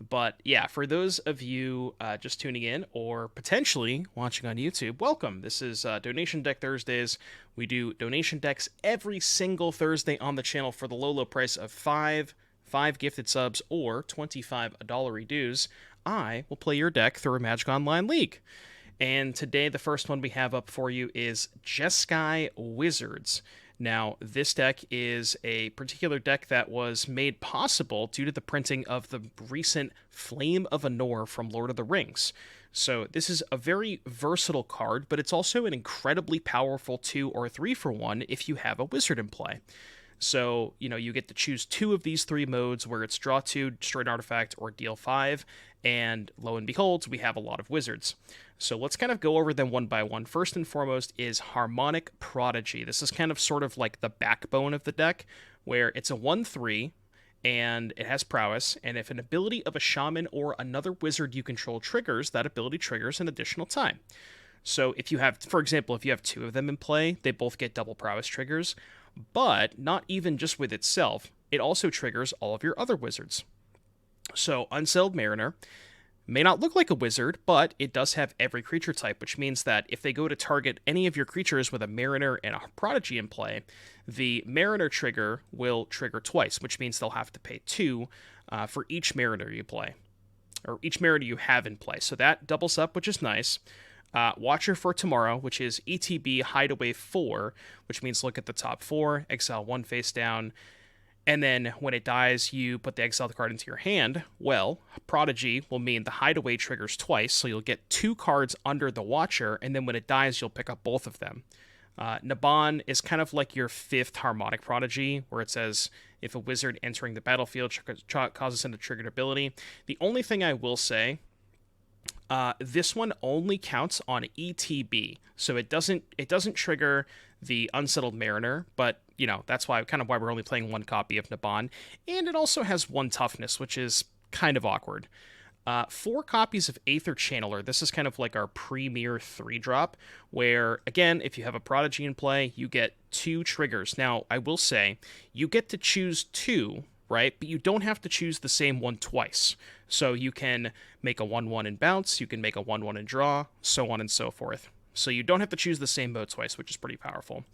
But yeah, for those of you just tuning in or potentially watching on YouTube, welcome. This is Donation Deck Thursdays. We do donation decks every single Thursday on the channel for the low price of five gifted subs, or 25 $1 dues. I will play your deck through a Magic Online League. And today, the first one we have up for you is Jeskai Wizards. Now, this deck is a particular deck that was made possible due to the printing of the recent Flame of Anor from Lord of the Rings. So this is a very versatile card, but it's also an incredibly powerful 2 or 3 for 1 if you have a wizard in play. So, you get to choose 2 of these 3 modes where it's draw 2, destroy an artifact, or deal 5, and lo and behold, we have a lot of wizards. So let's kind of go over them one by one. First and foremost is Harmonic Prodigy. This is kind of sort of like the backbone of the deck, where it's a 1/3, and it has prowess, and if an ability of a shaman or another wizard you control triggers, that ability triggers an additional time. So if you have, for example, if you have 2 of them in play, they both get double prowess triggers, but not even just with itself, it also triggers all of your other wizards. So Unsettled Mariner may not look like a wizard, but it does have every creature type, which means that if they go to target any of your creatures with a Mariner and a Prodigy in play, the Mariner trigger will trigger twice, which means they'll have to pay 2 for each Mariner you play, or each Mariner you have in play. So that doubles up, which is nice. Watcher for Tomorrow, which is ETB Hideaway 4, which means look at the top 4, exile 1 face down, and then when it dies, you put the exiled card into your hand. Well, Prodigy will mean the Hideaway triggers twice, so you'll get 2 cards under the Watcher, and then when it dies, you'll pick up both of them. Naban is kind of like your 5th Harmonic Prodigy, where it says, if a wizard entering the battlefield causes an triggered ability. The only thing I will say, this one only counts on ETB, so it doesn't trigger the Unsettled Mariner, but that's why we're only playing 1 copy of Naban, and it also has 1 toughness, which is kind of awkward. 4 copies of Aether Channeler. This is kind of like our premier 3-drop, where, again, if you have a Prodigy in play, you get 2 triggers. Now, I will say, you get to choose 2, right? But you don't have to choose the same one twice. So you can make a 1/1 and bounce, you can make a 1/1 and draw, so on and so forth. So you don't have to choose the same mode twice, which is pretty powerful.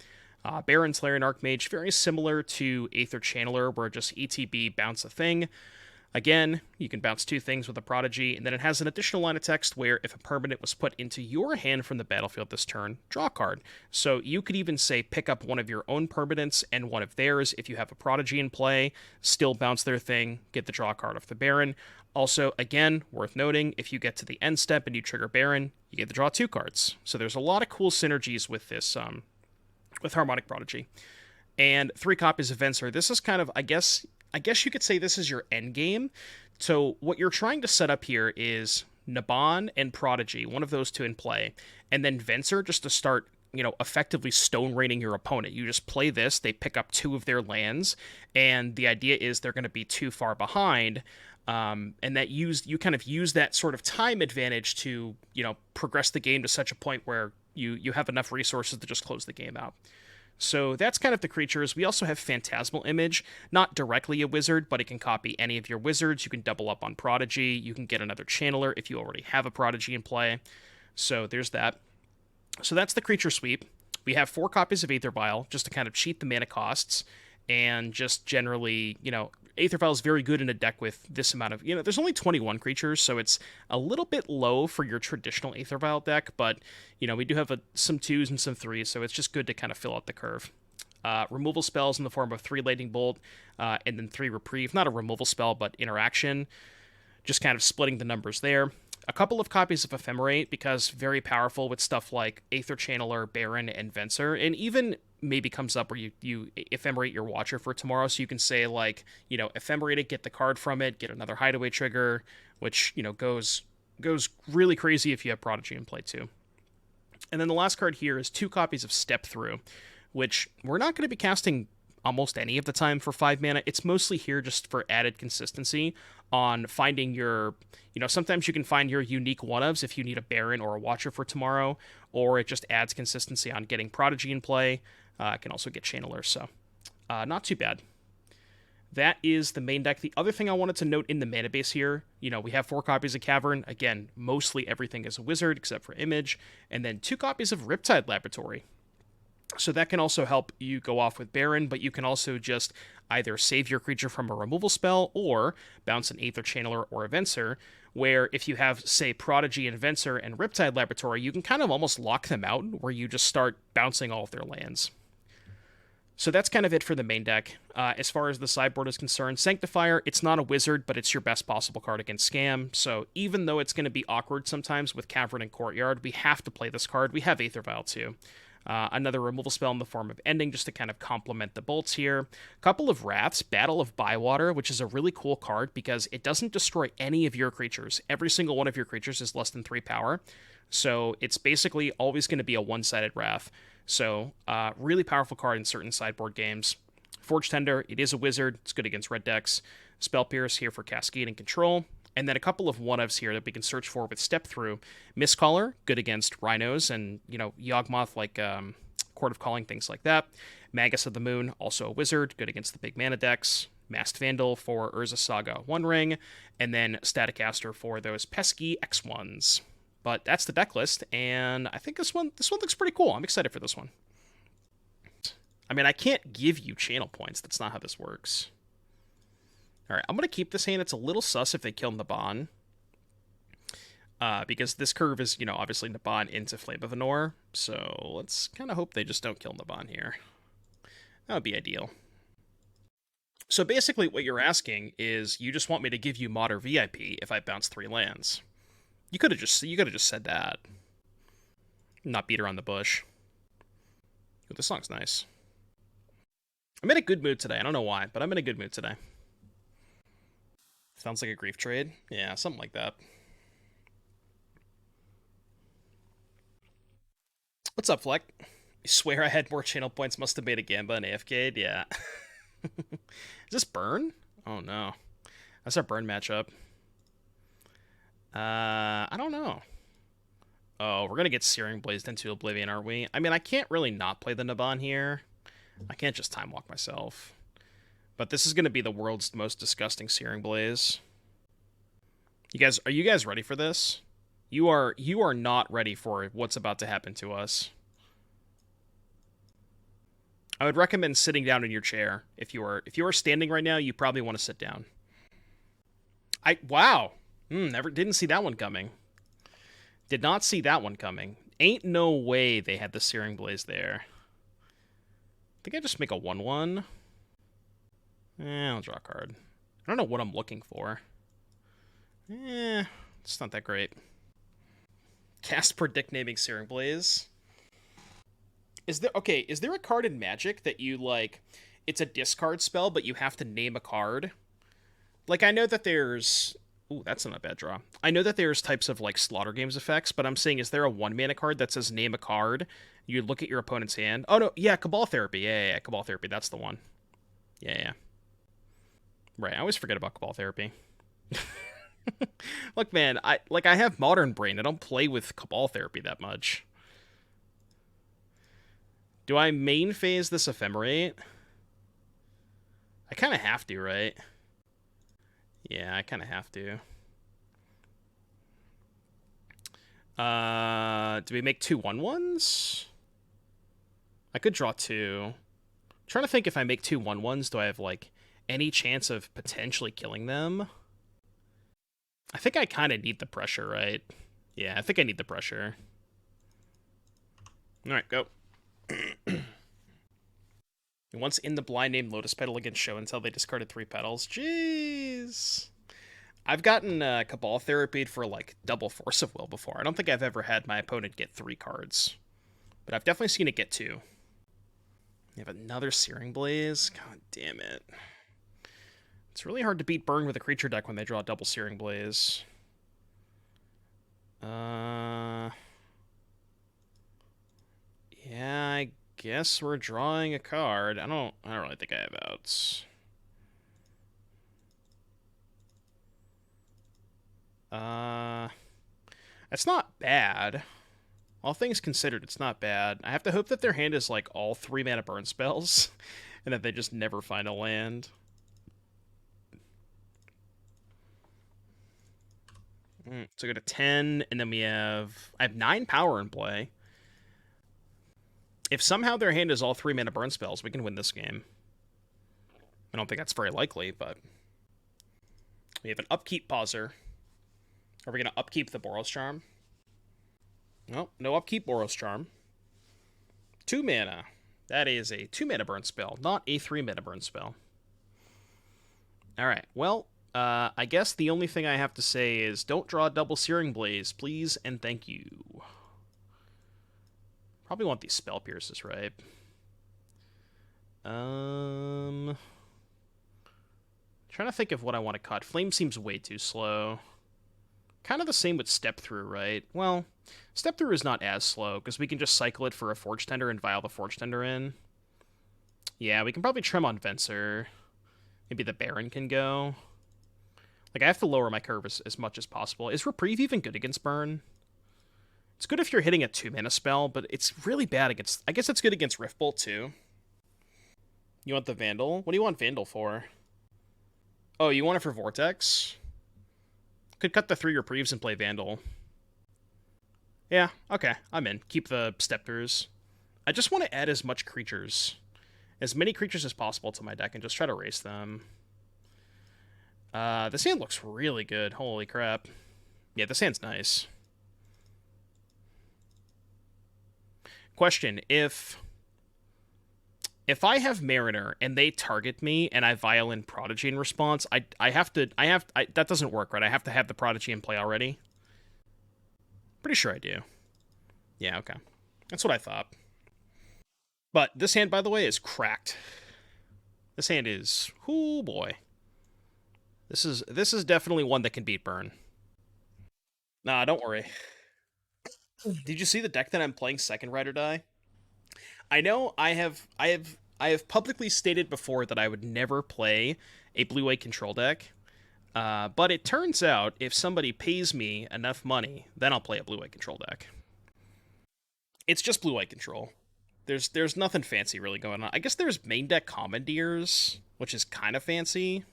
Barrin, Tolarian, Archmage, very similar to Aether Channeler, where just ETB bounce a thing. Again, you can bounce 2 things with a Prodigy, and then it has an additional line of text where if a permanent was put into your hand from the battlefield this turn, draw a card. So you could even say pick up one of your own permanents and one of theirs. If you have a Prodigy in play, still bounce their thing, get the draw card off the Barrin. Also, again, worth noting, if you get to the end step and you trigger Barrin, you get to draw 2 cards. So there's a lot of cool synergies with this, with Harmonic Prodigy. And 3 copies of Venser. This is kind of, I guess you could say this is your end game. So what you're trying to set up here is Naban and Prodigy, one of those 2 in play, and then Venser just to start, effectively stone raining your opponent. You just play this, they pick up 2 of their lands, and the idea is they're going to be too far behind, and that you kind of use that sort of time advantage to, progress the game to such a point where you have enough resources to just close the game out. So that's kind of the creatures. We also have Phantasmal Image, not directly a wizard, but it can copy any of your wizards. You can double up on Prodigy. You can get another Channeler if you already have a Prodigy in play. So there's that. So that's the creature sweep. We have 4 copies of Aether Vial, just to kind of cheat the mana costs, and just generally, Aether Vial is very good in a deck with this amount of, there's only 21 creatures, so it's a little bit low for your traditional Aether Vial deck, but, we do have some 2s and some 3s, so it's just good to kind of fill out the curve. Removal spells in the form of 3 Lightning Bolt, and then 3 Reprieve. Not a removal spell, but interaction. Just kind of splitting the numbers there. A couple of copies of Ephemerate, because very powerful with stuff like Aether Channeler, Barrin, and Venser, and even maybe comes up where you Ephemerate your Watcher for Tomorrow, so you can say, like, Ephemerate it, get the card from it, get another Hideaway trigger, which, goes really crazy if you have Prodigy in play too. And then the last card here is 2 copies of Step Through, which we're not going to be casting almost any of the time for 5 mana. It's mostly here just for added consistency on finding your, sometimes you can find your unique one-ofs if you need a Barrin or a Watcher for Tomorrow, or it just adds consistency on getting Prodigy in play. Can also get Channeler, so not too bad. that is the main deck. The other thing I wanted to note in the mana base here, we have 4 copies of Cavern. Again, mostly everything is a wizard except for Image, and then 2 copies of Riptide Laboratory. So that can also help you go off with Barrin, but you can also just either save your creature from a removal spell or bounce an Aether Channeler or a Venser, where if you have, say, Prodigy and Venser and Riptide Laboratory, you can kind of almost lock them out, where you just start bouncing all of their lands. So that's kind of it for the main deck. As far as the sideboard is concerned, Sanctifier, it's not a wizard, but it's your best possible card against Scam. So even though it's going to be awkward sometimes with Cavern and Courtyard, we have to play this card. We have Aether Vial too. Another removal spell in the form of Ending just to kind of complement the bolts here. A couple of Wraths, Battle of Bywater, which is a really cool card because it doesn't destroy any of your creatures. Every single one of your creatures is less than 3 power. So it's basically always going to be a one-sided Wrath. So, really powerful card in certain sideboard games. Forge-Tender, it is a wizard. It's good against red decks. Spell Pierce here for Cascade and Control. And then a couple of one-ofs here that we can search for with Step Through. Mistcaller, good against Rhinos and, Yawgmoth, like Court of Calling, things like that. Magus of the Moon, also a wizard, good against the big mana decks. Masked Vandal for Urza Saga One Ring. And then Staticaster for those pesky X1s. But that's the deck list, and I think this one looks pretty cool. I'm excited for this one. I mean, I can't give you channel points. That's not how this works. All right, I'm going to keep this hand. It's a little sus if they kill Naban. Because this curve is, obviously Naban into Flame of Anor. So let's kind of hope they just don't kill Naban here. That would be ideal. So basically what you're asking is you just want me to give you Mod or VIP if I bounce 3 lands. You could have just said that. Not beat around the bush. Ooh, this song's nice. I'm in a good mood today. I don't know why, but I'm in a good mood today. Sounds like a grief trade. Yeah, something like that. What's up, Fleck? I swear I had more channel points. Must have made a Gamba and AFK'd. Yeah. Is this Burn? Oh no. That's our Burn matchup. I don't know. Oh, we're going to get Searing Blazed into Oblivion, aren't we? I mean, I can't really not play the Naban here. I can't just Time Walk myself. But this is going to be the world's most disgusting Searing Blaze. Are you guys ready for this? You are not ready for what's about to happen to us. I would recommend sitting down in your chair. If you are standing right now, you probably want to sit down. Wow. Never didn't see that one coming. Did not see that one coming. Ain't no way they had the Searing Blaze there. I think I just make a 1/1. I'll draw a card. I don't know what I'm looking for. It's not that great. Cast Predict naming Searing Blaze. Is there a card in Magic that you like? It's a discard spell, but you have to name a card. Like I know that there's. Ooh, that's not a bad draw. I know that there's types of, like, Slaughter Games effects, but I'm saying, is there a 1-mana card that says name a card? You look at your opponent's hand. Oh, no, yeah, Cabal Therapy. Yeah, Cabal Therapy, that's the one. Yeah. Right, I always forget about Cabal Therapy. Look, man, I have Modern Brain. I don't play with Cabal Therapy that much. Do I main phase this Ephemerate? I kind of have to, right? Yeah, I kind of have to. Do we make 2 1/1s? I could draw 2. I'm trying to think if I make 2 1/1s, do I have, like, any chance of potentially killing them? I think I kind of need the pressure, right? Yeah, I think I need the pressure. Alright, go. Once in the blind named Lotus Petal against Show Until they discarded 3 petals. Jeez. I've gotten Cabal Therapied for, like, double Force of Will before. I don't think I've ever had my opponent get 3 cards. But I've definitely seen it get 2. You have another Searing Blaze? God damn it. It's really hard to beat Burn with a creature deck when they draw a double Searing Blaze. Yeah, I guess we're drawing a card. I don't really think I have outs. It's not bad. All things considered, it's not bad. I have to hope that their hand is like all 3 mana burn spells, and that they just never find a land. So go to 10, and then I have 9 power in play. If somehow their hand is all 3 mana burn spells, we can win this game. I don't think that's very likely, but we have an upkeep pauser. Are we going to upkeep the Boros Charm? Nope, no upkeep Boros Charm. 2 mana. That is a 2 mana burn spell, not a 3 mana burn spell. Alright, well, I guess the only thing I have to say is don't draw double Searing Blaze, please and thank you. Probably want these Spell Pierces, right? Trying to think of what I want to cut. Flame seems way too slow. Kind of the same with Step Through, right? Well, Step Through is not as slow, because we can just cycle it for a Forge-Tender and Vial the Forge-Tender in. Yeah, we can probably trim on Venser. Maybe the Barrin can go. Like, I have to lower my curve as much as possible. Is Reprieve even good against Burn? It's good if you're hitting a 2-mana spell, but it's really bad against... I guess it's good against Riftbolt, too. You want the Vandal? What do you want Vandal for? Oh, you want it for Vortex? Could cut the 3 Reprieves and play Vandal. Yeah, okay, I'm in. Keep the Step-Throughs. I just want to add as much creatures. As many creatures as possible to my deck and just try to race them. This hand looks really good. Holy crap. Yeah, this hand's nice. Question, if I have Mariner and they target me and I Violin Prodigy in response, that doesn't work, right? I have to have the Prodigy in play already. Pretty sure I do. Yeah, okay. That's what I thought. But this hand, by the way, is cracked. This hand is, oh boy. This is definitely one that can beat Burn. Nah, don't worry. Did you see the deck that I'm playing, Second Ride or Die? I know I have publicly stated before that I would never play a blue-white control deck. But it turns out if somebody pays me enough money, then I'll play a blue-white control deck. It's just blue-white control. There's nothing fancy really going on. I guess there's main deck Commandeers, which is kind of fancy.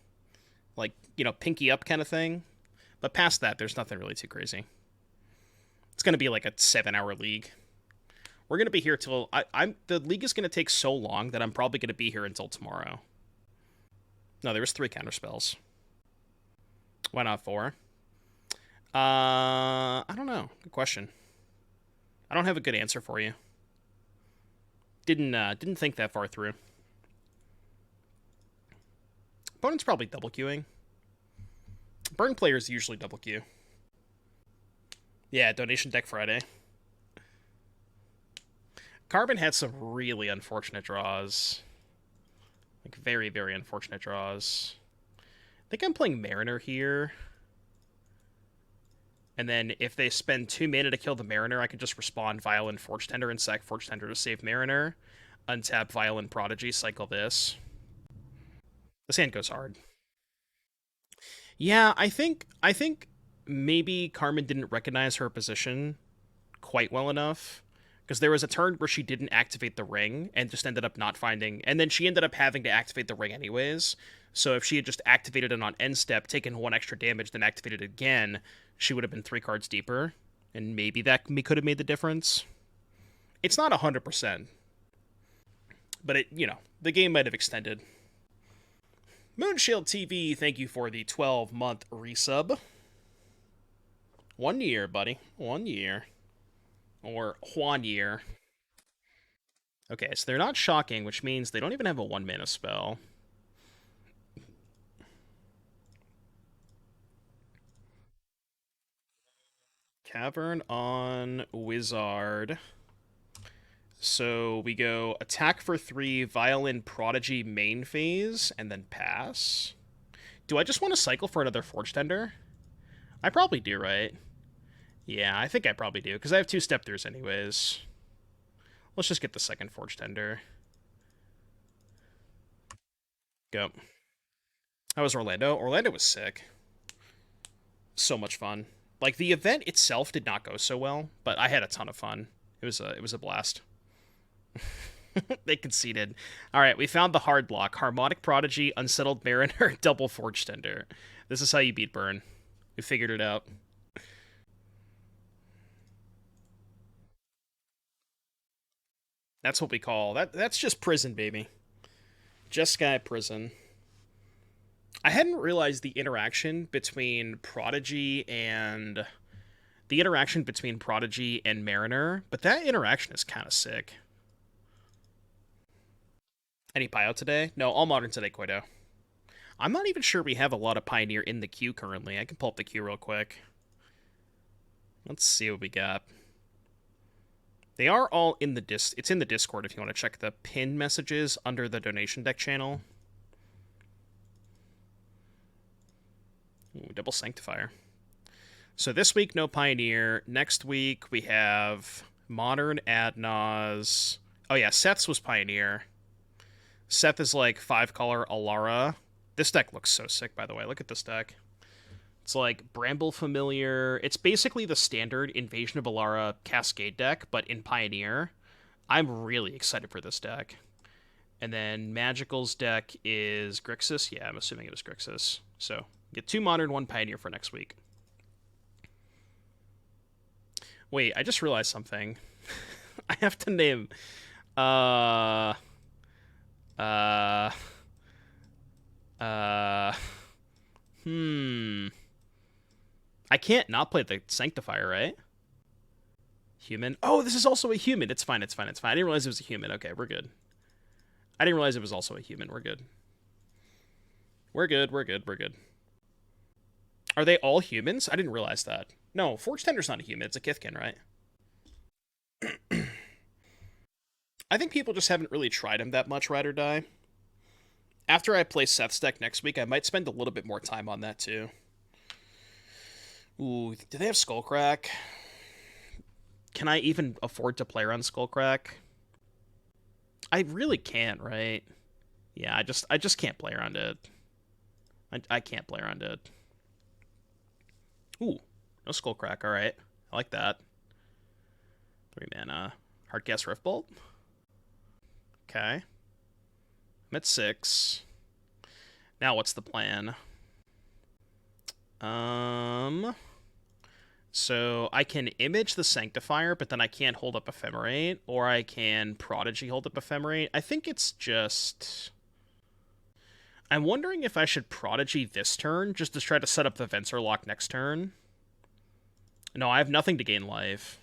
Like, you know, pinky up kind of thing. But past that, there's nothing really too crazy. It's going to be like a 7-hour league. We're going to be here till... the league is going to take so long that I'm probably going to be here until tomorrow. No, there was 3 counterspells. Why not 4? I don't know. Good question. I don't have a good answer for you. Didn't think that far through. Opponent's probably double queuing. Burn players usually double queue. Yeah, Donation Deck Friday. Carbon had some really unfortunate draws. Like, very, very unfortunate draws. I think I'm playing Mariner here. And then if they spend 2 mana to kill the Mariner, I can just respond Violin Forge-Tender and sack Forge-Tender to save Mariner. Untap Violin Prodigy, cycle this. This hand goes hard. Yeah, I think maybe Carmen didn't recognize her position quite well enough. Because there was a turn where she didn't activate the ring and just ended up not finding... And then she ended up having to activate the ring anyways. So if she had just activated it on end step, taken 1 extra damage, then activated it again, she would have been 3 cards deeper. And maybe that could have made the difference. It's not 100%. But it, you know, the game might have extended. Moonshield TV, thank you for the 12-month resub. 1 year, buddy. 1 year. Or 1 year. Okay, so they're not shocking, which means they don't even have a 1-mana spell. Cavern on Wizard. So we go attack for 3, Violin Prodigy main phase, and then pass. Do I just want to cycle for another Forge-Tender? I probably do, right? Yeah, I think I probably do, because I have 2 Step-Throughs anyways. Let's just get the second Forge-Tender. Go. How was Orlando? Orlando was sick. So much fun. Like, the event itself did not go so well, but I had a ton of fun. It was a blast. They conceded. All right, we found the hard block. Harmonic Prodigy, Unsettled Mariner, double Forge-Tender. This is how you beat Burn. We figured it out. That's what we call that. That's just prison, baby. Jeskai prison. I hadn't realized the interaction between Prodigy and Mariner, but that interaction is kind of sick. Any Pio today? No, all modern today, Koido. I'm not even sure we have a lot of Pioneer in the queue currently. I can pull up the queue real quick. Let's see what we got. They are all in the it's in the Discord if you want to check the pinned messages under the donation deck channel. Ooh, double Sanctifier. So this week, no Pioneer. Next week, we have Modern Adnaz. Oh yeah, Seth's was Pioneer. Seth is like 5-color Alara. This deck looks so sick, by the way. Look at this deck. It's like Bramble Familiar. It's basically the standard Invasion of Alara Cascade deck, but in Pioneer. I'm really excited for this deck. And then Magical's deck is Grixis. Yeah, I'm assuming it was Grixis. So, get 2 Modern, 1 Pioneer for next week. Wait, I just realized something. I have to name... I can't not play the Sanctifier, right? Human. Oh, this is also a human. It's fine, it's fine, it's fine. I didn't realize it was a human. Okay, we're good. I didn't realize it was also a human. We're good. We're good, we're good, we're good. Are they all humans? I didn't realize that. No, Forge-Tender's not a human. It's a Kithkin, right? I think people just haven't really tried him that much, Ride or Die. After I play Seth's deck next week, I might spend a little bit more time on that, too. Ooh, do they have Skullcrack? Can I even afford to play around Skullcrack? I really can't, right? Yeah, I just can't play around it. I can't play around it. Ooh, no Skullcrack, alright. I like that. 3 mana. Hardcast Riftbolt. Okay. I'm at 6. Now what's the plan? So I can image the Sanctifier, but then I can't hold up Ephemerate, or I can Prodigy hold up Ephemerate. I think it's just... I'm wondering if I should Prodigy this turn, just to try to set up the Venser lock next turn. No, I have nothing to gain life.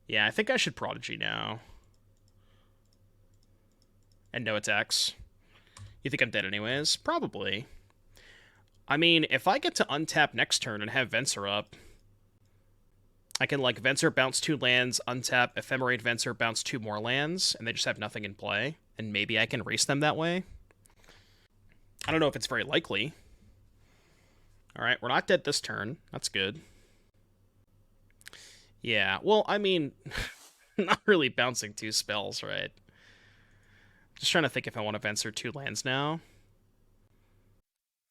Yeah, I think I should Prodigy now. And no attacks. You think I'm dead anyways? Probably. I mean, if I get to untap next turn and have Venser up, I can, like, Venser bounce 2 lands, untap, Ephemerate Venser, bounce 2 more lands, and they just have nothing in play, and maybe I can race them that way. I don't know if it's very likely. Alright, we're not dead this turn. That's good. Yeah, well, I mean, not really bouncing 2 spells, right? Just trying to think if I want to Venser 2 lands now.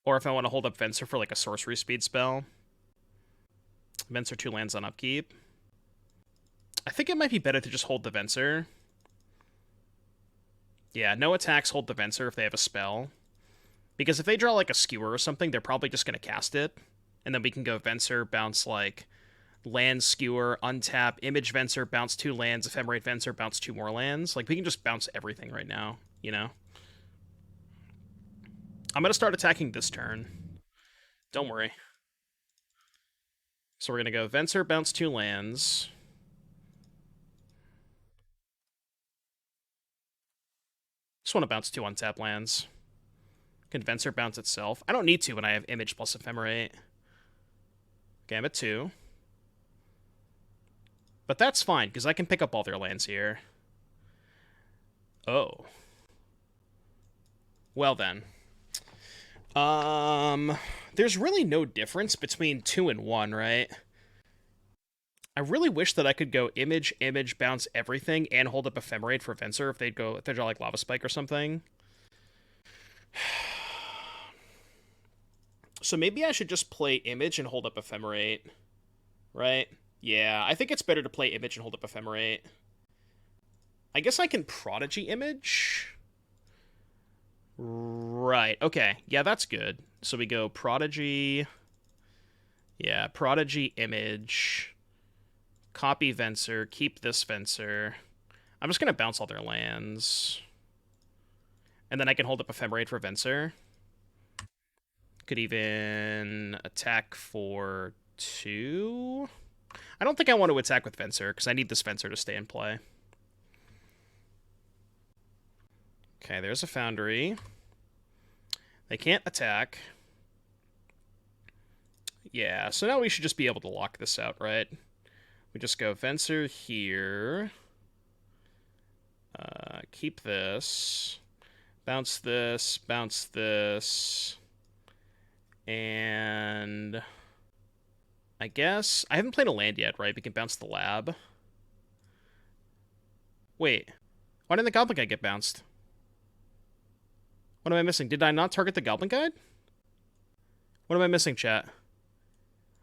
Or if I want to hold up Venser for, like, a sorcery speed spell. Venser 2 lands on upkeep. I think it might be better to just hold the Venser. Yeah, no attacks, hold the Venser if they have a spell. Because if they draw, like, a Skewer or something, they're probably just going to cast it. And then we can go Venser, bounce, like, land Skewer, untap, image Venser, bounce 2 lands, Ephemerate Venser, bounce 2 more lands. Like, we can just bounce everything right now, you know? I'm going to start attacking this turn. Don't worry. So we're going to go Venser, bounce 2 lands. Just want to bounce 2 untap lands. Can Venser bounce itself? I don't need to when I have image plus Ephemerate. Okay, I'm at 2. But that's fine, because I can pick up all their lands here. Oh. Well then. There's really no difference between 2 and 1, right? I really wish that I could go image, bounce everything, and hold up Ephemerate for Venser if they draw like Lava Spike or something. So maybe I should just play image and hold up Ephemerate, right? Yeah, I think it's better to play image and hold up Ephemerate. I guess I can Prodigy image. Right, okay. Yeah, that's good. So we go Prodigy. Yeah, Prodigy image. Copy Venser. Keep this Venser. I'm just going to bounce all their lands. And then I can hold up Ephemerate for Venser. Could even attack for 2. I don't think I want to attack with Venser, because I need this Venser to stay in play. Okay, there's a Foundry. They can't attack. Yeah, so now we should just be able to lock this out, right? We just go Venser here. Keep this. Bounce this. Bounce this. And I guess I haven't played a land yet, right? We can bounce the lab. Wait. Why didn't the Goblin Guide get bounced? What am I missing? Did I not target the Goblin Guide? What am I missing, chat?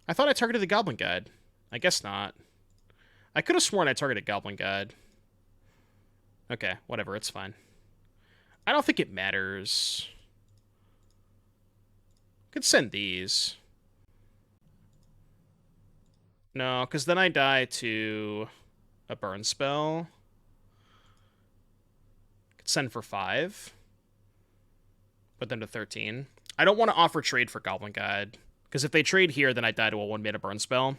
I thought I targeted the Goblin Guide. I guess not. I could have sworn I targeted Goblin Guide. Okay, whatever, it's fine. I don't think it matters. Could send these. No, because then I die to a burn spell. Could send for 5. Put them to 13. I don't want to offer trade for Goblin Guide, because if they trade here, then I die to a 1-mana burn spell.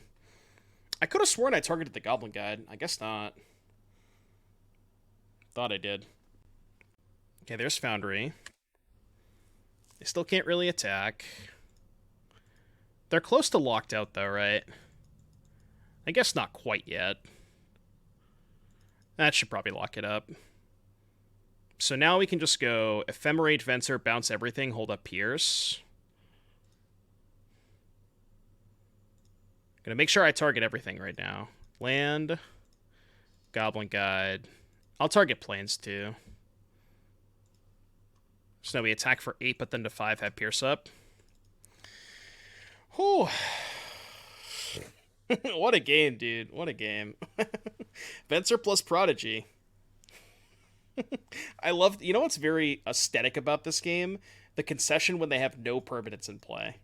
I could have sworn I targeted the Goblin Guide. I guess not. Thought I did. Okay, there's Foundry. They still can't really attack. They're close to locked out, though, right? I guess not quite yet. That should probably lock it up. So now we can just go Ephemerate, Venser, bounce everything, hold up Pierce. Gonna make sure I target everything right now. Land, Goblin Guide. I'll target planes too. So now we attack for 8, but then to 5 have Pierce up. Whew. What a game, dude. What a game. Venser plus Prodigy. I love... You know what's very aesthetic about this game? The concession when they have no permanents in play.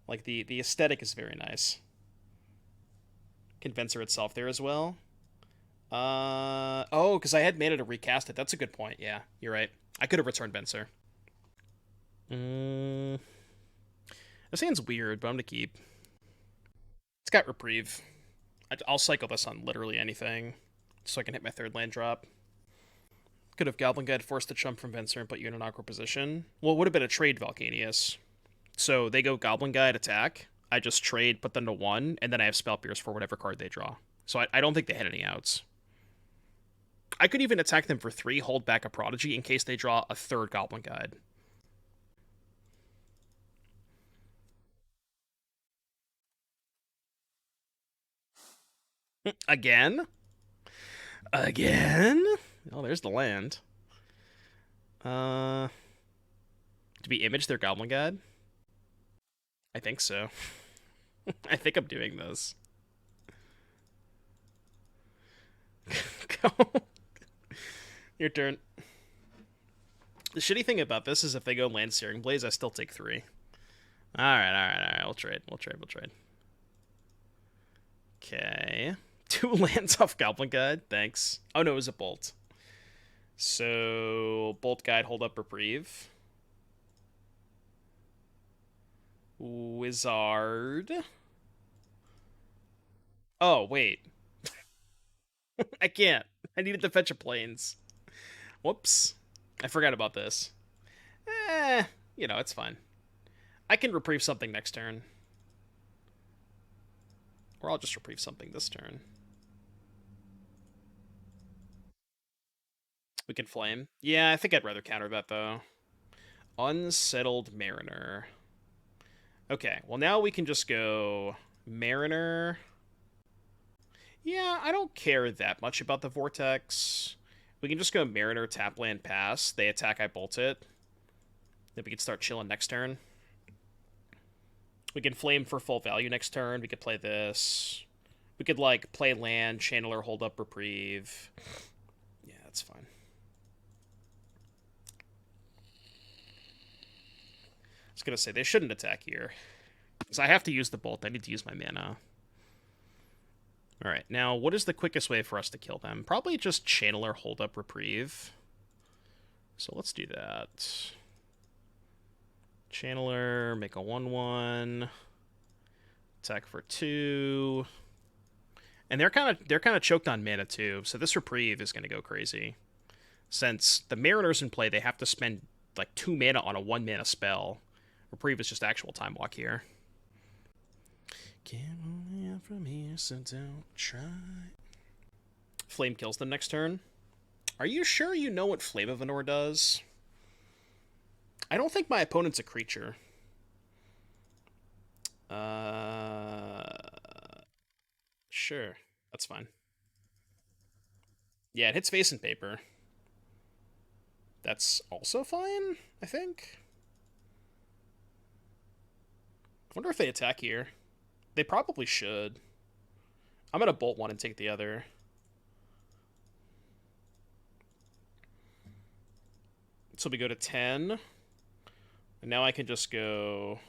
Like, the aesthetic is very nice. Can Venser itself there as well? Oh, because I had mana to recast it. That's a good point. Yeah, you're right. I could have returned Venser. This hand's weird, but I'm going to keep. It's got Reprieve. I'll cycle this on literally anything, so I can hit my 3rd land drop. Could have Goblin Guide forced the chump from Venser and put you in an awkward position. Well, it would have been a trade Volcanius. So they go Goblin Guide, attack. I just trade, put them to 1, and then I have Spell Pierce for whatever card they draw. So I don't think they had any outs. I could even attack them for 3, hold back a Prodigy in case they draw a 3rd Goblin Guide. Again? Again? Oh, there's the land. Do we image their Goblin Guide? I think so. I think I'm doing this. Go. Your turn. The shitty thing about this is if they go land Searing Blaze, I still take 3. Alright. We'll trade. Okay. 2 lands off Goblin Guide. Thanks. Oh, no, it was a Bolt. So, Bolt Guide, hold up Reprieve. Wizard. Oh, wait. I can't. I needed to fetch a plains. Whoops. I forgot about this. You know, it's fine. I can Reprieve something next turn. Or I'll just Reprieve something this turn. We can Flame. Yeah, I think I'd rather counter that, though. Unsettled Mariner. Okay, well now we can just go Mariner. Yeah, I don't care that much about the Vortex. We can just go Mariner, tap land, pass. They attack, I bolt it. Then we can start chilling next turn. We can Flame for full value next turn. We could play this. We could, like, play land, Channeler, hold up, Reprieve. Yeah, that's fine. I was going to say, they shouldn't attack here. Because I have to use the bolt. I need to use my mana. Alright, now what is the quickest way for us to kill them? Probably just Channeler, hold up, Reprieve. So let's do that. Channeler, make a 1/1. Attack for 2. And they're kind of choked on mana too, so this Reprieve is going to go crazy. Since the Mariner's in play, they have to spend like 2 mana on a 1 mana spell. Reprieve is just actual time walk here. Can't move out from here, so don't try. Flame kills them next turn. Are you sure you know what Flame of Anor does? I don't think my opponent's a creature. Sure. That's fine. Yeah, it hits face and paper. That's also fine, I think. I wonder if they attack here. They probably should. I'm going to bolt one and take the other. So we go to 10. And now I can just go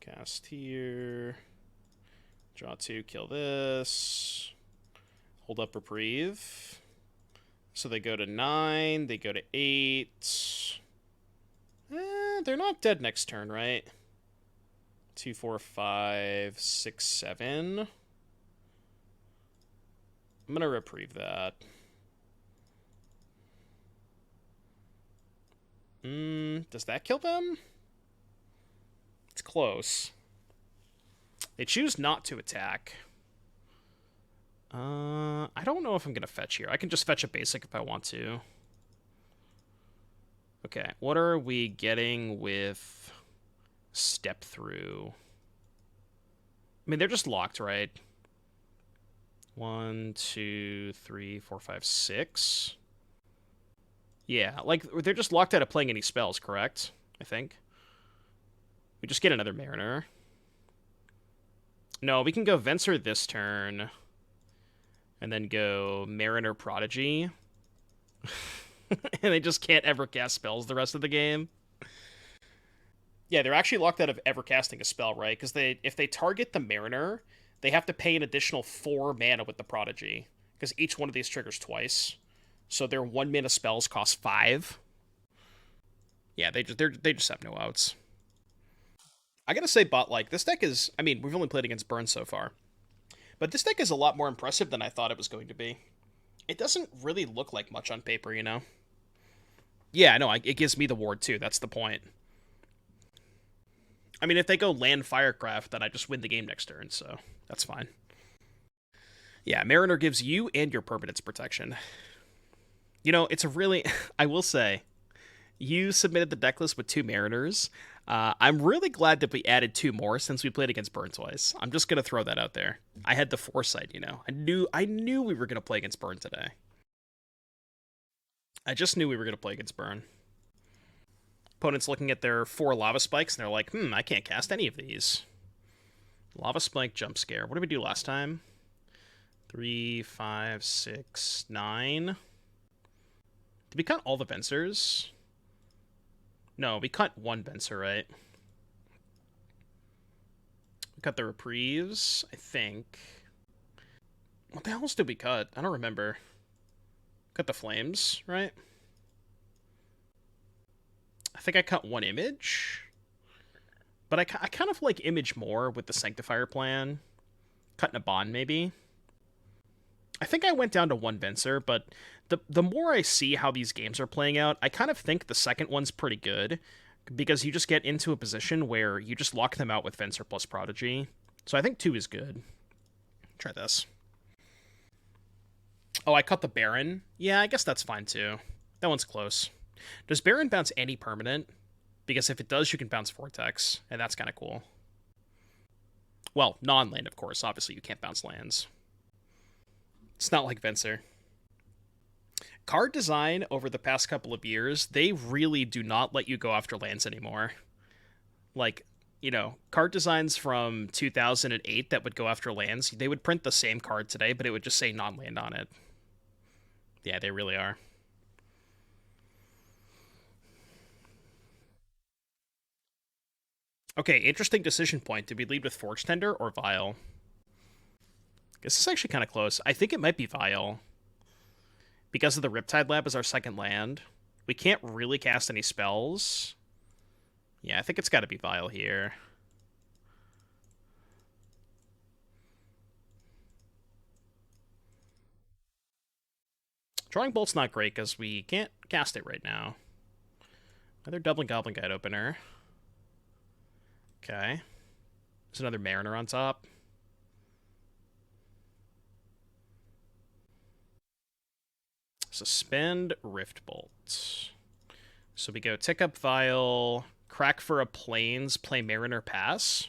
cast here. Draw 2, kill this. Hold up Reprieve. So they go to 9, they go to 8. They're not dead next turn, right? 2, 4, 5, 6, 7. I'm going to Reprieve that. Does that kill them? It's close. They choose not to attack. I don't know if I'm going to fetch here. I can just fetch a basic if I want to. Okay, what are we getting with Step Through? I mean, they're just locked, right? 1, 2, 3, 4, 5, 6. Yeah, like, they're just locked out of playing any spells, correct? I think. We just get another Mariner. No, we can go Venser this turn. And then go Mariner Prodigy. And they just can't ever cast spells the rest of the game. Yeah, they're actually locked out of ever casting a spell, right? Because if they target the Mariner, they have to pay an additional 4 mana with the Prodigy. Because each one of these triggers twice. So their 1 mana spells cost 5. Yeah, they just have no outs. I gotta say, bot, like, this deck is... I mean, we've only played against Burn so far. But this deck is a lot more impressive than I thought it was going to be. It doesn't really look like much on paper, you know? Yeah, no, it gives me the ward, too. That's the point. I mean, if they go land Firecraft, then I just win the game next turn, so that's fine. Yeah, Mariner gives you and your permanents protection. You know, it's a really... I will say, you submitted the deck list with 2 Mariners. I'm really glad that we added 2 more since we played against Burn twice. I'm just going to throw that out there. I had the foresight, you know. I knew we were going to play against Burn today. I just knew we were going to play against Burn. Opponent's looking at their 4 Lava Spikes, and they're like, I can't cast any of these. Lava Spike, Jump Scare. What did we do last time? 3, 5, 6, 9. Did we cut all the Vensers? No, we cut 1 Venser, right? We cut the Reprieves, I think. What the hell else did we cut? I don't remember. Cut the Flames, right? I think I cut 1 Image. But I kind of like Image more with the Sanctifier plan. Cut Naban, maybe. I think I went down to 1 Venser, but the more I see how these games are playing out, I kind of think the second one's pretty good, because you just get into a position where you just lock them out with Venser plus Prodigy. So I think 2 is good. Try this. Oh, I cut the Barrin. Yeah, I guess that's fine too. That one's close. Does Barrin bounce any permanent? Because if it does, you can bounce Vortex, and that's kind of cool. Well, non-land, of course. Obviously, you can't bounce lands. It's not like Venser. Card design over the past couple of years, they really do not let you go after lands anymore. Like, you know, card designs from 2008 that would go after lands, they would print the same card today, but it would just say non-land on it. Yeah, they really are. Okay, interesting decision point. Did we lead with Forge-Tender or Vial? This is actually kind of close. I think it might be Vial. Because of the Riptide Lab as our second land, we can't really cast any spells. Yeah, I think it's got to be Vial here. Drawing Bolt's not great because we can't cast it right now. Another Dublin Goblin Guide opener. Okay. There's another Mariner on top. Suspend Riftbolt. So we go Tick Up Vial, crack for a Plains, play Mariner, pass.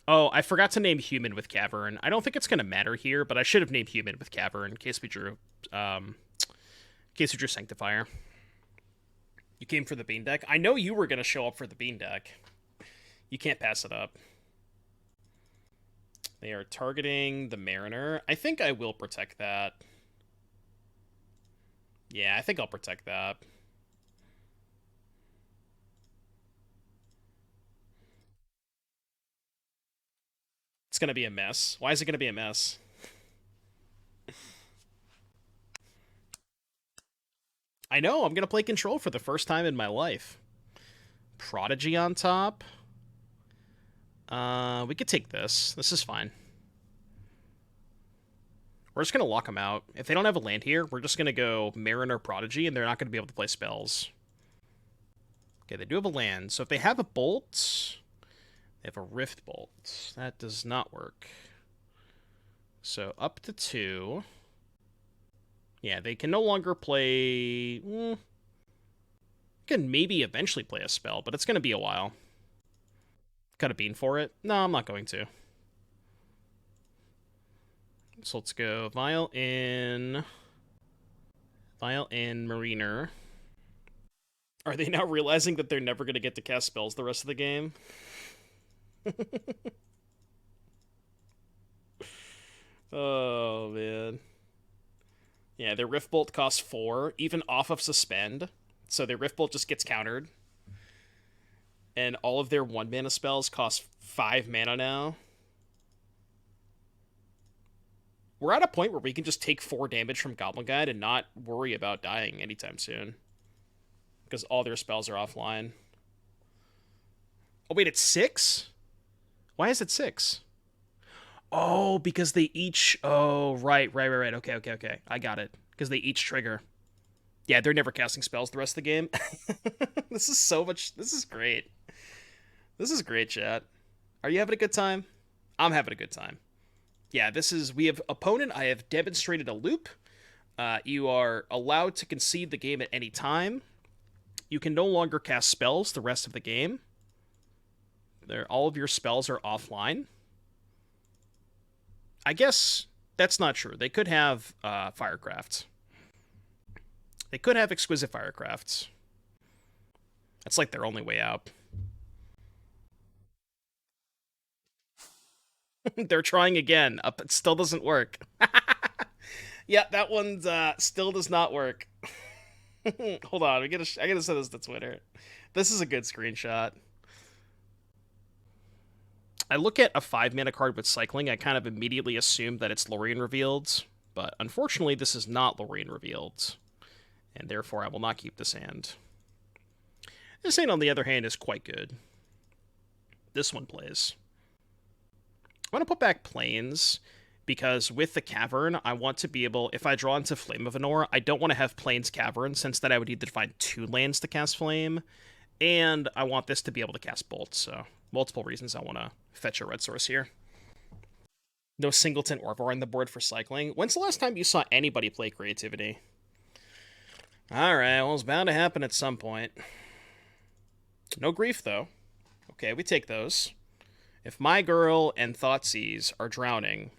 Oh, I forgot to name Human with Cavern. I don't think it's going to matter here, but I should have named Human with Cavern in case we drew Sanctifier. You came for the Bean deck? I know you were going to show up for the Bean deck. You can't pass it up. They are targeting the Mariner. I think I will protect that. Yeah, I think I'll protect that. It's going to be a mess. Why is it going to be a mess? I know, I'm going to play Control for the first time in my life. Prodigy on top. We could take this. This is fine. We're just going to lock them out. If they don't have a land here, we're just going to go Mariner Prodigy, and they're not going to be able to play spells. Okay, they do have a land. So if they have a Bolt, they have a Rift Bolt. That does not work. So up to 2. Yeah, they can no longer play... can maybe eventually play a spell, but it's going to be a while. Cut a bean for it? No, I'm not going to. So let's go Vial in Mariner. Are they now realizing that they're never going to get to cast spells the rest of the game? Oh, man. Yeah, their Rift Bolt costs 4, even off of Suspend. So their Rift Bolt just gets countered. And all of their 1-mana spells cost 5 mana now. We're at a point where we can just take 4 damage from Goblin Guide and not worry about dying anytime soon. Because all their spells are offline. Oh, wait, it's 6? Why is it 6? Oh, because they each... Oh, right. Okay. I got it. Because they each trigger. Yeah, they're never casting spells the rest of the game. This is so much... This is great. This is great, chat. Are you having a good time? I'm having a good time. Yeah, this is... We have opponent. I have demonstrated a loop. You are allowed to concede the game at any time. You can no longer cast spells the rest of the game. All of your spells are offline. I guess that's not true. They could have Firecraft. They could have Exquisite Firecrafts. That's like their only way out. They're trying again. It still doesn't work. Yeah, that one still does not work. Hold on, I gotta send this to Twitter. This is a good screenshot. I look at a 5-mana card with Cycling, I kind of immediately assume that it's Lorien Revealed, but unfortunately this is not Lorien Revealed, and therefore I will not keep this hand. This hand, on the other hand, is quite good. This one plays. I'm going to put back Plains, because with the Cavern, I want to be able, if I draw into Flame of Anor, I don't want to have Plains Cavern, since then I would need to find 2 lands to cast Flame, and I want this to be able to cast Bolt, so multiple reasons I want to fetch a red source here. No Singleton Orvar on the board for Cycling. When's the last time you saw anybody play Creativity? Alright, well, it's bound to happen at some point. No Grief, though. Okay, we take those. If my girl and Thoughtseize are drowning,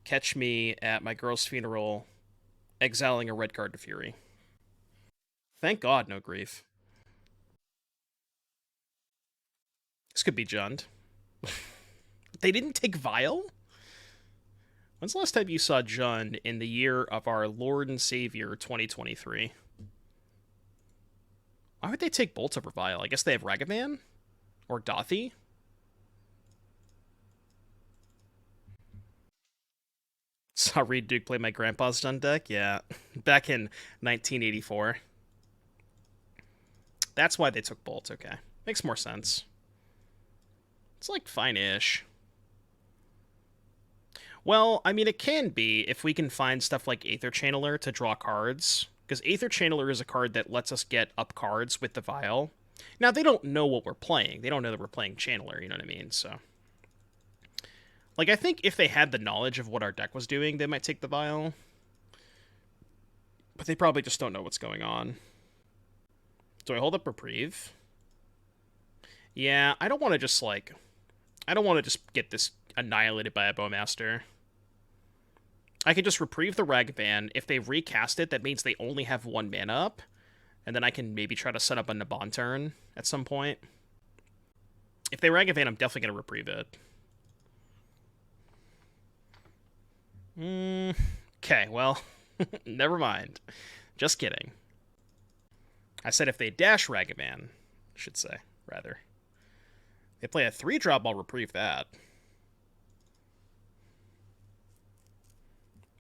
catch me at my girl's funeral, exiling a red card to Fury. Thank God, no Grief. This could be Jund. They didn't take Vial? When's the last time you saw Jund in the year of our Lord and Savior, 2023? Why would they take Bolt over Vial? I guess they have Ragavan? Or Dothy? Saw Reed Duke play my grandpa's Dun deck? Yeah. Back in 1984. That's why they took Bolt, okay. Makes more sense. It's like fine-ish. Well, I mean, it can be if we can find stuff like Aether Channeler to draw cards. Because Aether Channeler is a card that lets us get up cards with the Vial. Now, they don't know what we're playing. They don't know that we're playing Channeler, you know what I mean? So, like, I think if they had the knowledge of what our deck was doing, they might take the Vial. But they probably just don't know what's going on. Do I hold up Reprieve? Yeah, I don't want to just, like... I don't want to just get this annihilated by a Bowmaster. I can just Reprieve the Ragavan. If they recast it, that means they only have 1 mana up. And then I can maybe try to set up a Naban turn at some point. If they Ragavan, I'm definitely going to Reprieve it. Okay, well, never mind. Just kidding. I said if they dash Ragavan, I should say, rather. They play a 3-drop, I'll Reprieve that.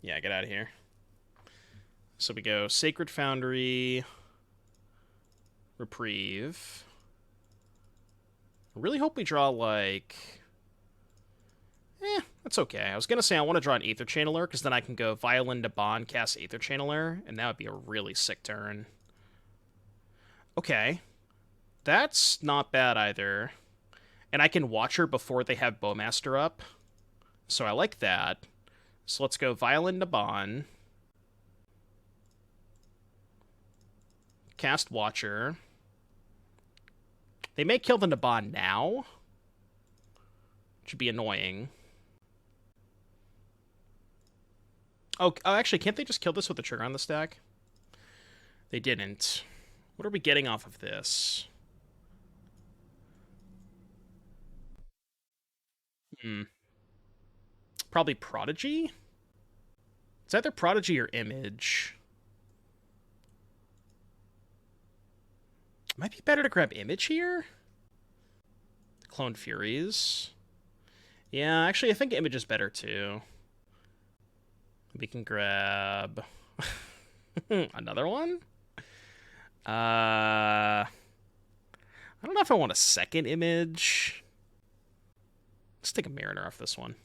Yeah, get out of here. So we go Sacred Foundry, Reprieve. I really hope we draw, like... that's okay. I was going to say I want to draw an Aether Channeler, because then I can go Violin to Bond, cast Aether Channeler, and that would be a really sick turn. Okay. That's not bad either. And I can watch her before they have Bowmaster up. So I like that. So let's go Violin to Bond. Cast Watcher. They may kill the Naban now. Which would be annoying. Oh, actually, can't they just kill this with the trigger on the stack? They didn't. What are we getting off of this? Probably Prodigy? It's either Prodigy or Image. Might be better to grab Image here? Clone Furies. Yeah, actually, I think Image is better, too. We can grab... another one? I don't know if I want a second Image. Let's take a Mariner off this one.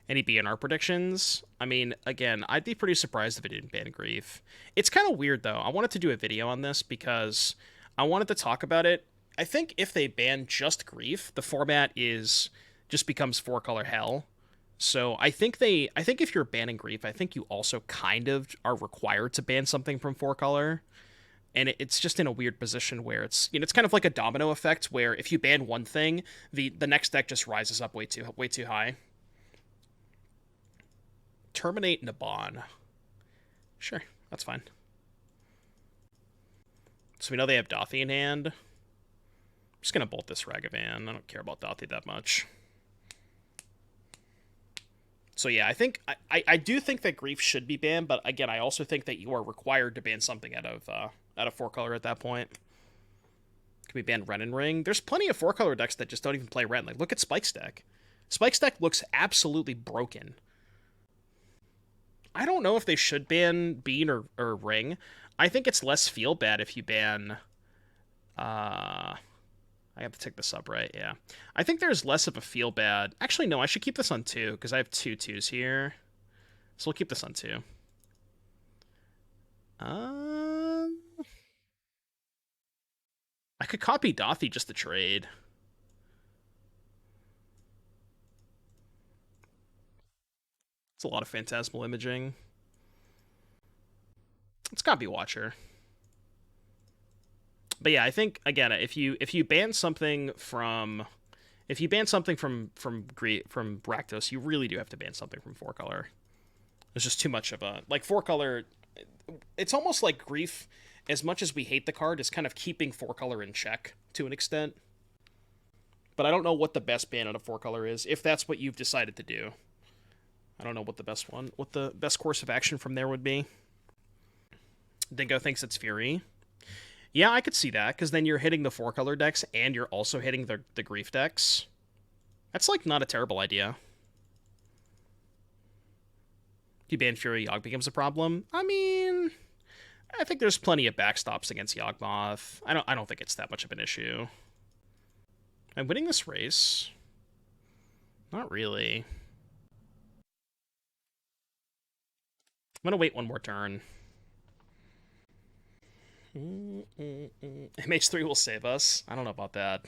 Any BNR predictions? I mean, again, I'd be pretty surprised if it didn't ban Grief. It's kind of weird, though. I wanted to do a video on this because I wanted to talk about it. I think if they ban just Grief, the format just becomes 4-color hell. So I think if you're banning Grief, I think you also kind of are required to ban something from 4-color. And it's just in a weird position where it's, it's kind of like a domino effect where if you ban one thing, the next deck just rises up way too high. Terminate Naban. Sure, that's fine. So we know they have Dothy in hand. I'm just going to bolt this Ragavan. I don't care about Dothy that much. So yeah, I think I do think that Grief should be banned, but again, I also think that you are required to ban something out of 4-color at that point. Can we ban Ren and Ring? There's plenty of 4-color decks that just don't even play Ren. Like, look at Spike's deck. Spike's deck looks absolutely broken. I don't know if they should ban Bean or Ring. I think it's less feel bad if you ban... I have to take this up, right? Yeah. I think there's less of a feel bad. Actually, no, I should keep this on 2, because I have 2 2s here. So we'll keep this on 2. I could copy Dothy just to trade. It's a lot of Phantasmal Imaging. It's copy Watcher. But yeah, I think again, if you ban something from Rakdos, you really do have to ban something from 4-color. There's just too much of a 4-color. It's almost like Grief, as much as we hate the card, is kind of keeping 4-color in check to an extent. But I don't know what the best ban out of 4-color is, if that's what you've decided to do. I don't know what the best course of action from there would be. Dingo thinks it's Fury. Yeah, I could see that, because then you're hitting the 4-color decks, and you're also hitting the Grief decks. That's, like, not a terrible idea. You ban Fury, Yogg becomes a problem? I mean, I think there's plenty of backstops against Yawgmoth. I don't think it's that much of an issue. I'm winning this race? Not really. I'm gonna wait one more turn. MH3 will save us. I don't know about that.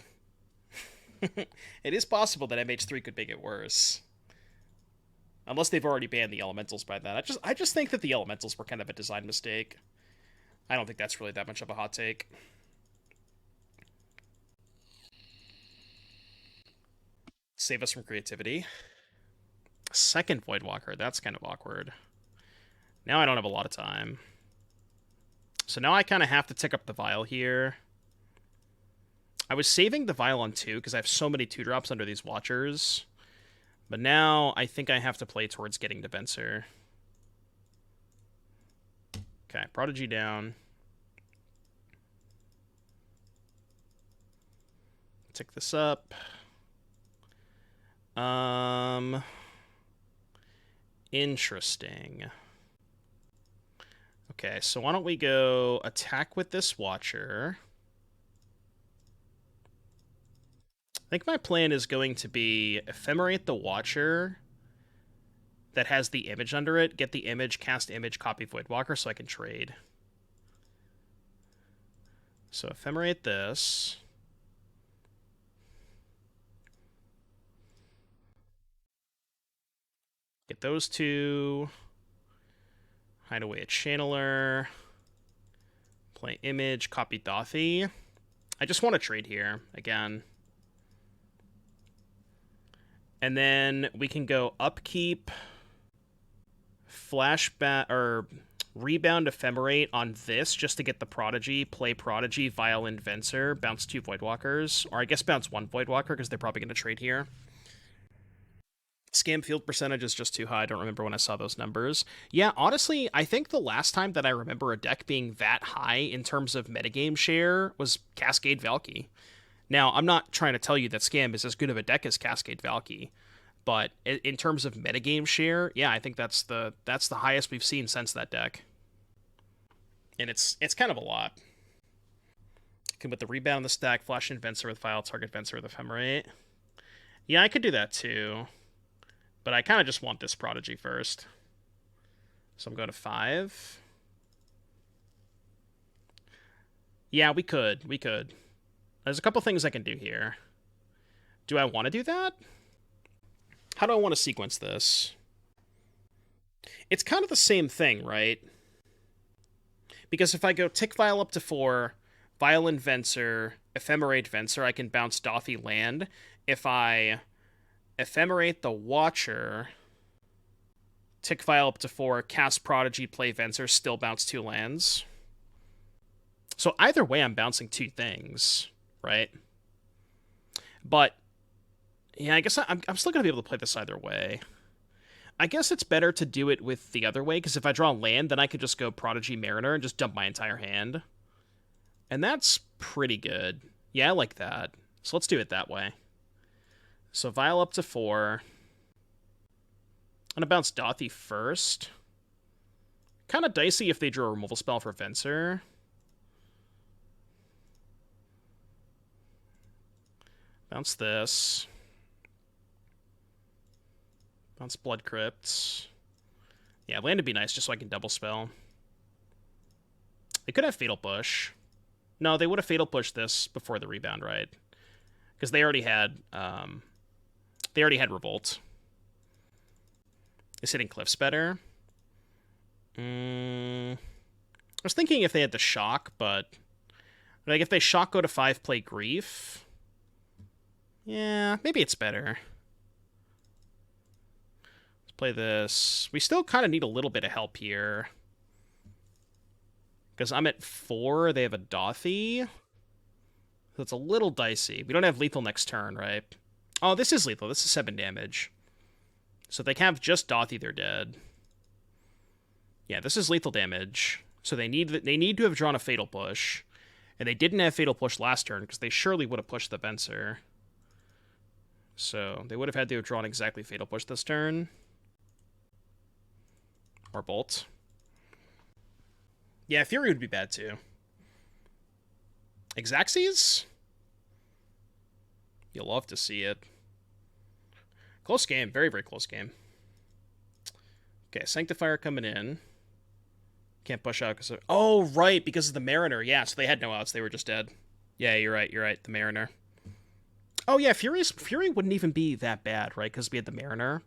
It is possible that MH3 could make it worse. Unless they've already banned the elementals by then. I just think that the elementals were kind of a design mistake. I don't think that's really that much of a hot take. Save us from creativity. Second Voidwalker, that's kind of awkward. Now I don't have a lot of time. So now I kind of have to tick up the Vial here. I was saving the Vial on 2 because I have so many 2-drops under these Watchers. But now I think I have to play towards getting to Venser. Okay, Prodigy down. Tick this up. Interesting. Okay, so why don't we go attack with this Watcher. I think my plan is going to be Ephemerate the Watcher that has the image under it, get the image, cast image, copy Voidwalker so I can trade. So Ephemerate this. Get those two. Hide away a Channeler. Play image, copy Dothy. I just want to trade here, again. And then we can go upkeep, flashback, or rebound Ephemerate on this just to get the Prodigy, play Prodigy, Vial, and Venser, bounce 2 Voidwalkers, or I guess bounce 1 Voidwalker because they're probably going to trade here. Scam field percentage is just too high. I don't remember when I saw those numbers. Yeah, honestly, I think the last time that I remember a deck being that high in terms of metagame share was Cascade Valky. Now, I'm not trying to tell you that Scam is as good of a deck as Cascade Valky, but in terms of metagame share, yeah, I think that's the highest we've seen since that deck. And it's kind of a lot. You can put the rebound in the stack, flash in Venser with Vial, target Venser with Ephemerate. Yeah, I could do that too. But I kind of just want this Prodigy first. So I'm going to 5. Yeah, we could. We could. There's a couple things I can do here. Do I want to do that? How do I want to sequence this? It's kind of the same thing, right? Because if I go Tick Vial up to 4, Vial and Venser, Ephemerate Venser, I can bounce Dothy land. If I Ephemerate the Watcher, Tick Vial up to 4, cast Prodigy, play Venser, still bounce 2 lands. So either way, I'm bouncing 2 things, right? But, yeah, I guess I'm still going to be able to play this either way. I guess it's better to do it with the other way, because if I draw land, then I could just go Prodigy Mariner and just dump my entire hand. And that's pretty good. Yeah, I like that. So let's do it that way. So Vial up to 4. I'm going to bounce Dothy first. Kind of dicey if they drew a removal spell for Venser. Bounce this. Bounce Blood Crypt. Yeah, land would be nice just so I can double spell. They could have Fatal Push. No, they would have Fatal Push this before the rebound, right? Because they already had Revolt. Is hitting Cliffs better? I was thinking if they had the Shock, but like if they Shock, go to 5, play Grief. Yeah, maybe it's better. Let's play this. We still kind of need a little bit of help here. Because I'm at 4, they have a Dothy. So it's a little dicey. We don't have lethal next turn, right? Oh, this is lethal. This is 7 damage. So if they have just Dothy, they're dead. Yeah, this is lethal damage. So they need to have drawn a Fatal Push. And they didn't have Fatal Push last turn, because they surely would have pushed the Venser. So they would have had to have drawn exactly Fatal Push this turn. Or Bolt. Yeah, Fury would be bad too. Xaxes? You'll love to see it. Close game. Very, very close game. Okay, Sanctifier coming in. Can't push out because of... Oh, right, because of the Mariner. Yeah, so they had no outs. They were just dead. Yeah, you're right. You're right. The Mariner. Oh, yeah, Fury wouldn't even be that bad, right? Because we had the Mariner.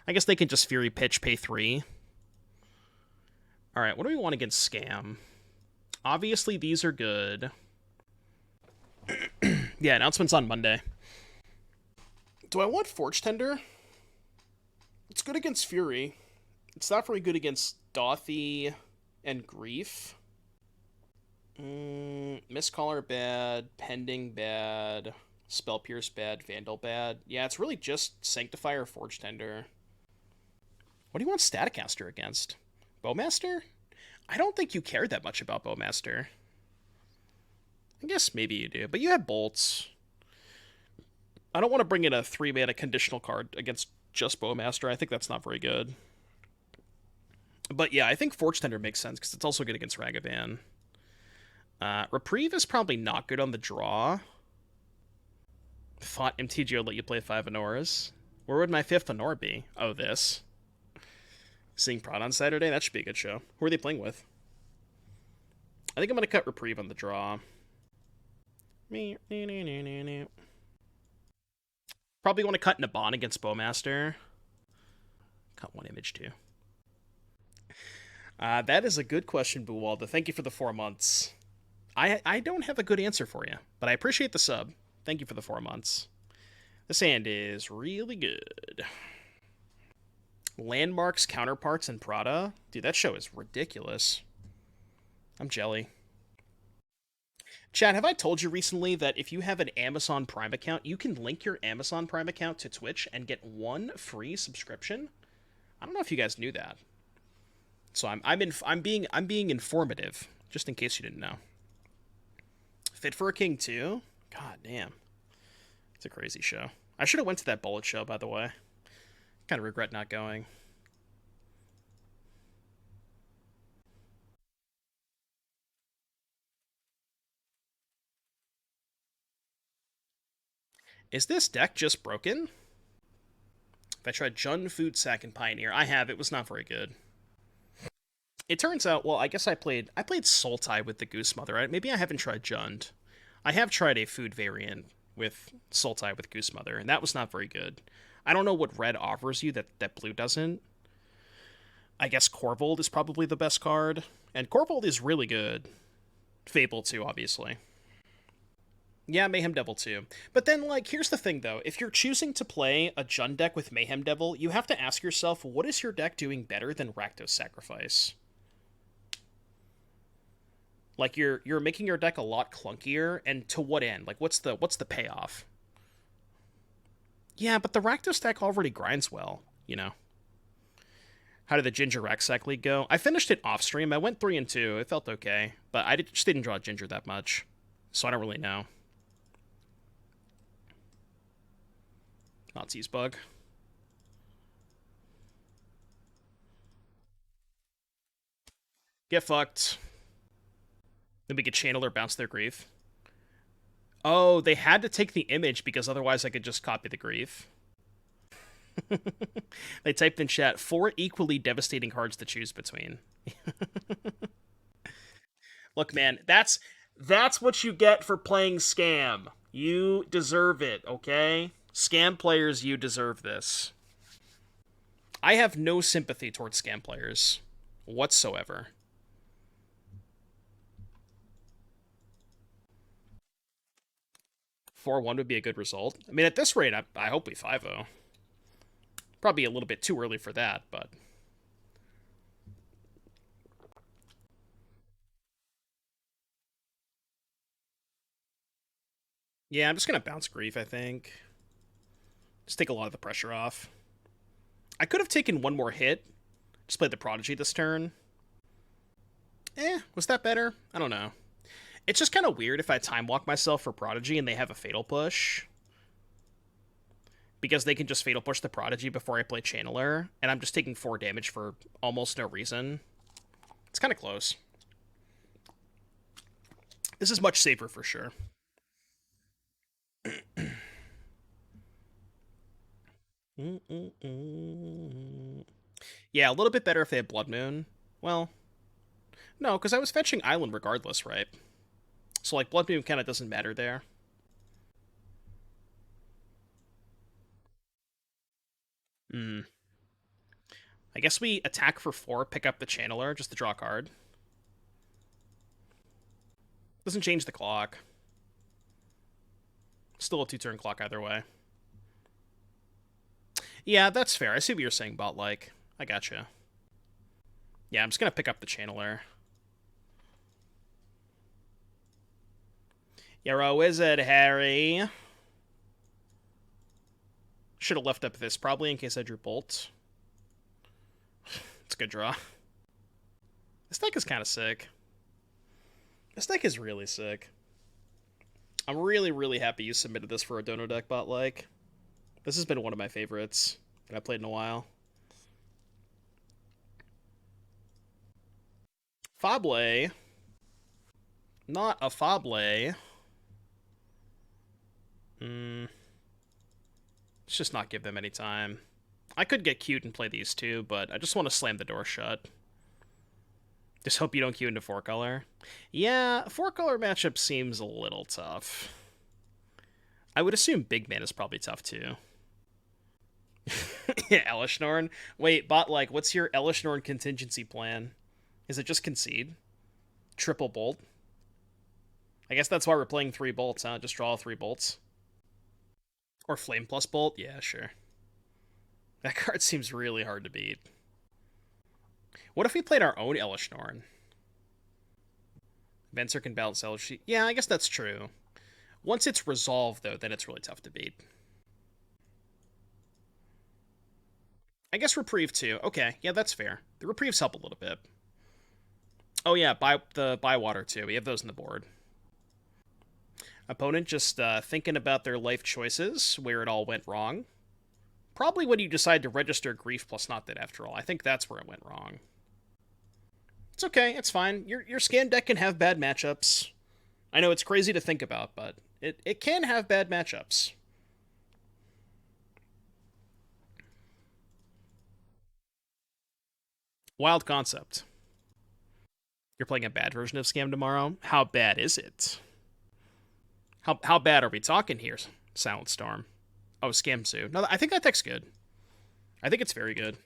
I guess they can just Fury pitch, pay 3. All right, what do we want against Scam? Obviously, these are good. Yeah, announcement's on Monday. Do I want Forge-Tender? It's good against Fury. It's not very good against Dothy and Grief. Mistcaller bad. Pending bad. Spell Pierce bad. Vandal bad. Yeah, it's really just Sanctifier or Forge-Tender. What do you want Staticaster against? Bowmaster? I don't think you care that much about Bowmaster. I guess maybe you do, but you have bolts. I don't want to bring in a 3-mana conditional card against just Bowmaster. I think that's not very good. But yeah, I think Forge-Tender makes sense because it's also good against Ragavan. Reprieve is probably not good on the draw. Thought MTGO let you play 5 Anors. Where would my 5th Anor be? Oh, this. Seeing Prod on Saturday? That should be a good show. Who are they playing with? I think I'm going to cut Reprieve on the draw. Probably want to cut Naban against Bowmaster. Cut 1 image too. That is a good question, Buwalda. Thank you for the 4 months. I don't have a good answer for you, but I appreciate the sub. Thank you for the 4 months. This hand is really good. Landmarks, Counterparts, and Prada. Dude, that show is ridiculous. I'm jelly. Chad, have I told you recently that if you have an Amazon Prime account, you can link your Amazon Prime account to Twitch and get 1 free subscription? I don't know if you guys knew that. So I'm being informative, just in case you didn't know. Fit for a King too? God damn. It's a crazy show. I should have went to that Bullet show, by the way. Kind of regret not going. Is this deck just broken? If I tried Jund, Food Sack, and Pioneer, I have. It was not very good. It turns out, well, I guess I played Sultai with the Goose Mother. Maybe I haven't tried Jund. I have tried a food variant with Sultai with Goose Mother, and that was not very good. I don't know what red offers you that blue doesn't. I guess Corvold is probably the best card, and Corvold is really good. Fable too, obviously. Yeah, Mayhem Devil too. But then, like, here's the thing, though. If you're choosing to play a Jund deck with Mayhem Devil, you have to ask yourself, what is your deck doing better than Rakdos Sacrifice? Like, you're making your deck a lot clunkier, and to what end? Like, what's the payoff? Yeah, but the Rakdos deck already grinds well, you know? How did the Ginger Racksack League go? I finished it off stream. I went 3-2. It felt okay, but I just didn't draw Ginger that much, so I don't really know. Nazis bug. Get fucked. Then we could Channeler bounce their grief. Oh, they had to take the image because otherwise I could just copy the grief. They typed in chat, 4 equally devastating cards to choose between. Look, man, that's what you get for playing Scam. You deserve it, okay? Scam players, you deserve this. I have no sympathy towards Scam players whatsoever. (4-1) would be a good result. I mean, at this rate, I hope we 5-0. Probably a little bit too early for that, but... Yeah, I'm just going to bounce Grief, I think. Just take a lot of the pressure off. I could have taken 1 more hit. Just played the Prodigy this turn. Was that better? I don't know. It's just kind of weird if I time walk myself for Prodigy and they have a Fatal Push. Because they can just Fatal Push the Prodigy before I play Channeler, and I'm just taking 4 damage for almost no reason. It's kind of close. This is much safer for sure. Yeah, a little bit better if they had Blood Moon. Well, no, because I was fetching Island regardless, right? So, like, Blood Moon kind of doesn't matter there. Hmm. I guess we attack for 4, pick up the Channeler, just to draw a card. Doesn't change the clock. Still a 2-turn clock either way. Yeah, that's fair. I see what you're saying, bot like. I gotcha. Yeah, I'm just gonna pick up the Channeler. You're a wizard, Harry. Should have left up this, probably, in case I drew Bolt. It's a good draw. This deck is kind of sick. This deck is really sick. I'm really, really happy you submitted this for a Dono deck, bot like. This has been one of my favorites that I played in a while. Fable. Not a Fable. Let's just not give them any time. I could get cute and play these two, but I just want to slam the door shut. Just hope you don't queue into 4-color. Yeah, 4-color matchup seems a little tough. I would assume big man is probably tough too. Yeah, Elishnorn. Wait, bot like, what's your Elishnorn contingency plan? Is it just concede? Triple bolt? I guess that's why we're playing 3 bolts, huh? Just draw 3 bolts. Or flame plus bolt? Yeah, sure. That card seems really hard to beat. What if we played our own Elishnorn? Venser can balance Elish. Yeah, I guess that's true. Once it's resolved, though, then it's really tough to beat. I guess Reprieve, too. Okay, yeah, that's fair. The Reprieves help a little bit. Oh, yeah, the Bywater, too. We have those on the board. Opponent just thinking about their life choices, where it all went wrong. Probably when you decide to register Grief plus Not Dead, after all. I think that's where it went wrong. It's okay, it's fine. Your scan deck can have bad matchups. I know it's crazy to think about, but it can have bad matchups. Wild concept. You're playing a bad version of Scam tomorrow? How bad is it? How bad are we talking here, Silent Storm? Oh, Scamsu. No, I think that deck's good. I think it's very good.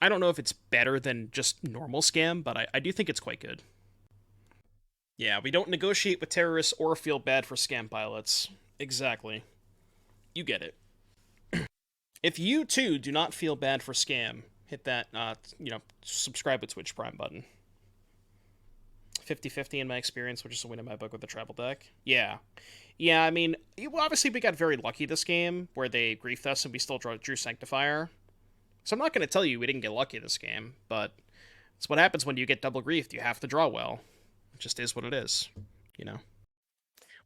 I don't know if it's better than just normal Scam, but I do think it's quite good. Yeah, we don't negotiate with terrorists or feel bad for scam pilots. Exactly. You get it. If you, too, do not feel bad for scam, hit that, subscribe to Twitch Prime button. 50-50 in my experience, which is a win in my book with the tribal deck. Yeah. Yeah, I mean, obviously we got very lucky this game, where they griefed us and we still drew Sanctifier. So I'm not going to tell you we didn't get lucky this game, but it's what happens when you get double griefed. You have to draw well. It just is what it is, you know?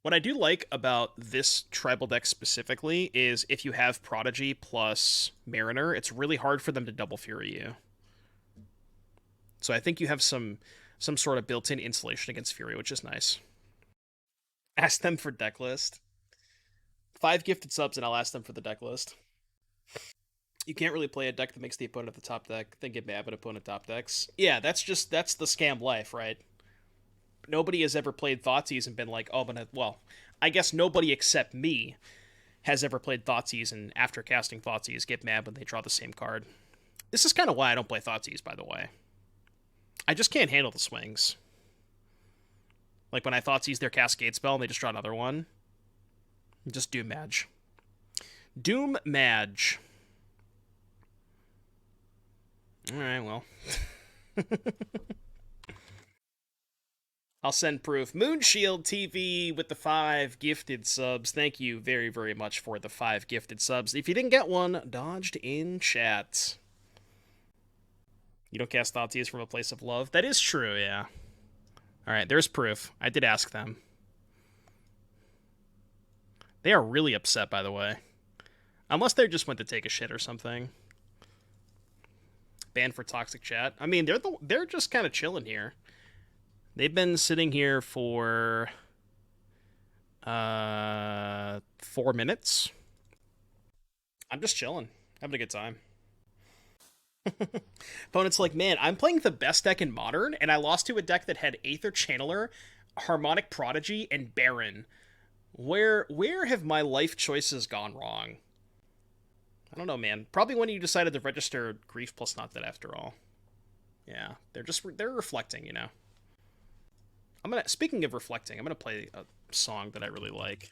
What I do like about this tribal deck specifically is if you have Prodigy plus Mariner, it's really hard for them to double Fury you. So I think you have some sort of built-in insulation against Fury, which is nice. Ask them for deck list. 5 gifted subs and I'll ask them for the deck list. You can't really play a deck that makes the opponent at the top deck, then get mad when opponent top decks. Yeah, that's the scam life, right? Nobody has ever played Thoughtseize and been like, oh, but well, I guess nobody except me has ever played Thoughtseize and after casting Thoughtseize get mad when they draw the same card. This is kind of why I don't play Thoughtseize, by the way. I just can't handle the swings. Like when I Thoughtseize their Cascade spell and they just draw another one. Just Doom Madge. Doom Madge. Alright, well. I'll send proof. Moonshield TV with the 5 gifted subs. Thank you very, very much for the 5 gifted subs. If you didn't get one, dodged in chat. You don't cast Thoughtseize from a place of love? That is true, yeah. All right, there's proof. I did ask them. They are really upset, by the way. Unless they just went to take a shit or something. Banned for toxic chat. I mean, they're just kind of chilling here. They've been sitting here for 4 minutes. I'm just chilling, having a good time. Opponent's like, man, I'm playing the best deck in Modern, and I lost to a deck that had Aether Channeler, Harmonic Prodigy, and Barrin. Where have my life choices gone wrong? I don't know, man. Probably when you decided to register Grief plus Not Dead after all. Yeah, they're reflecting, you know. Speaking of reflecting, I'm gonna play a song that I really like.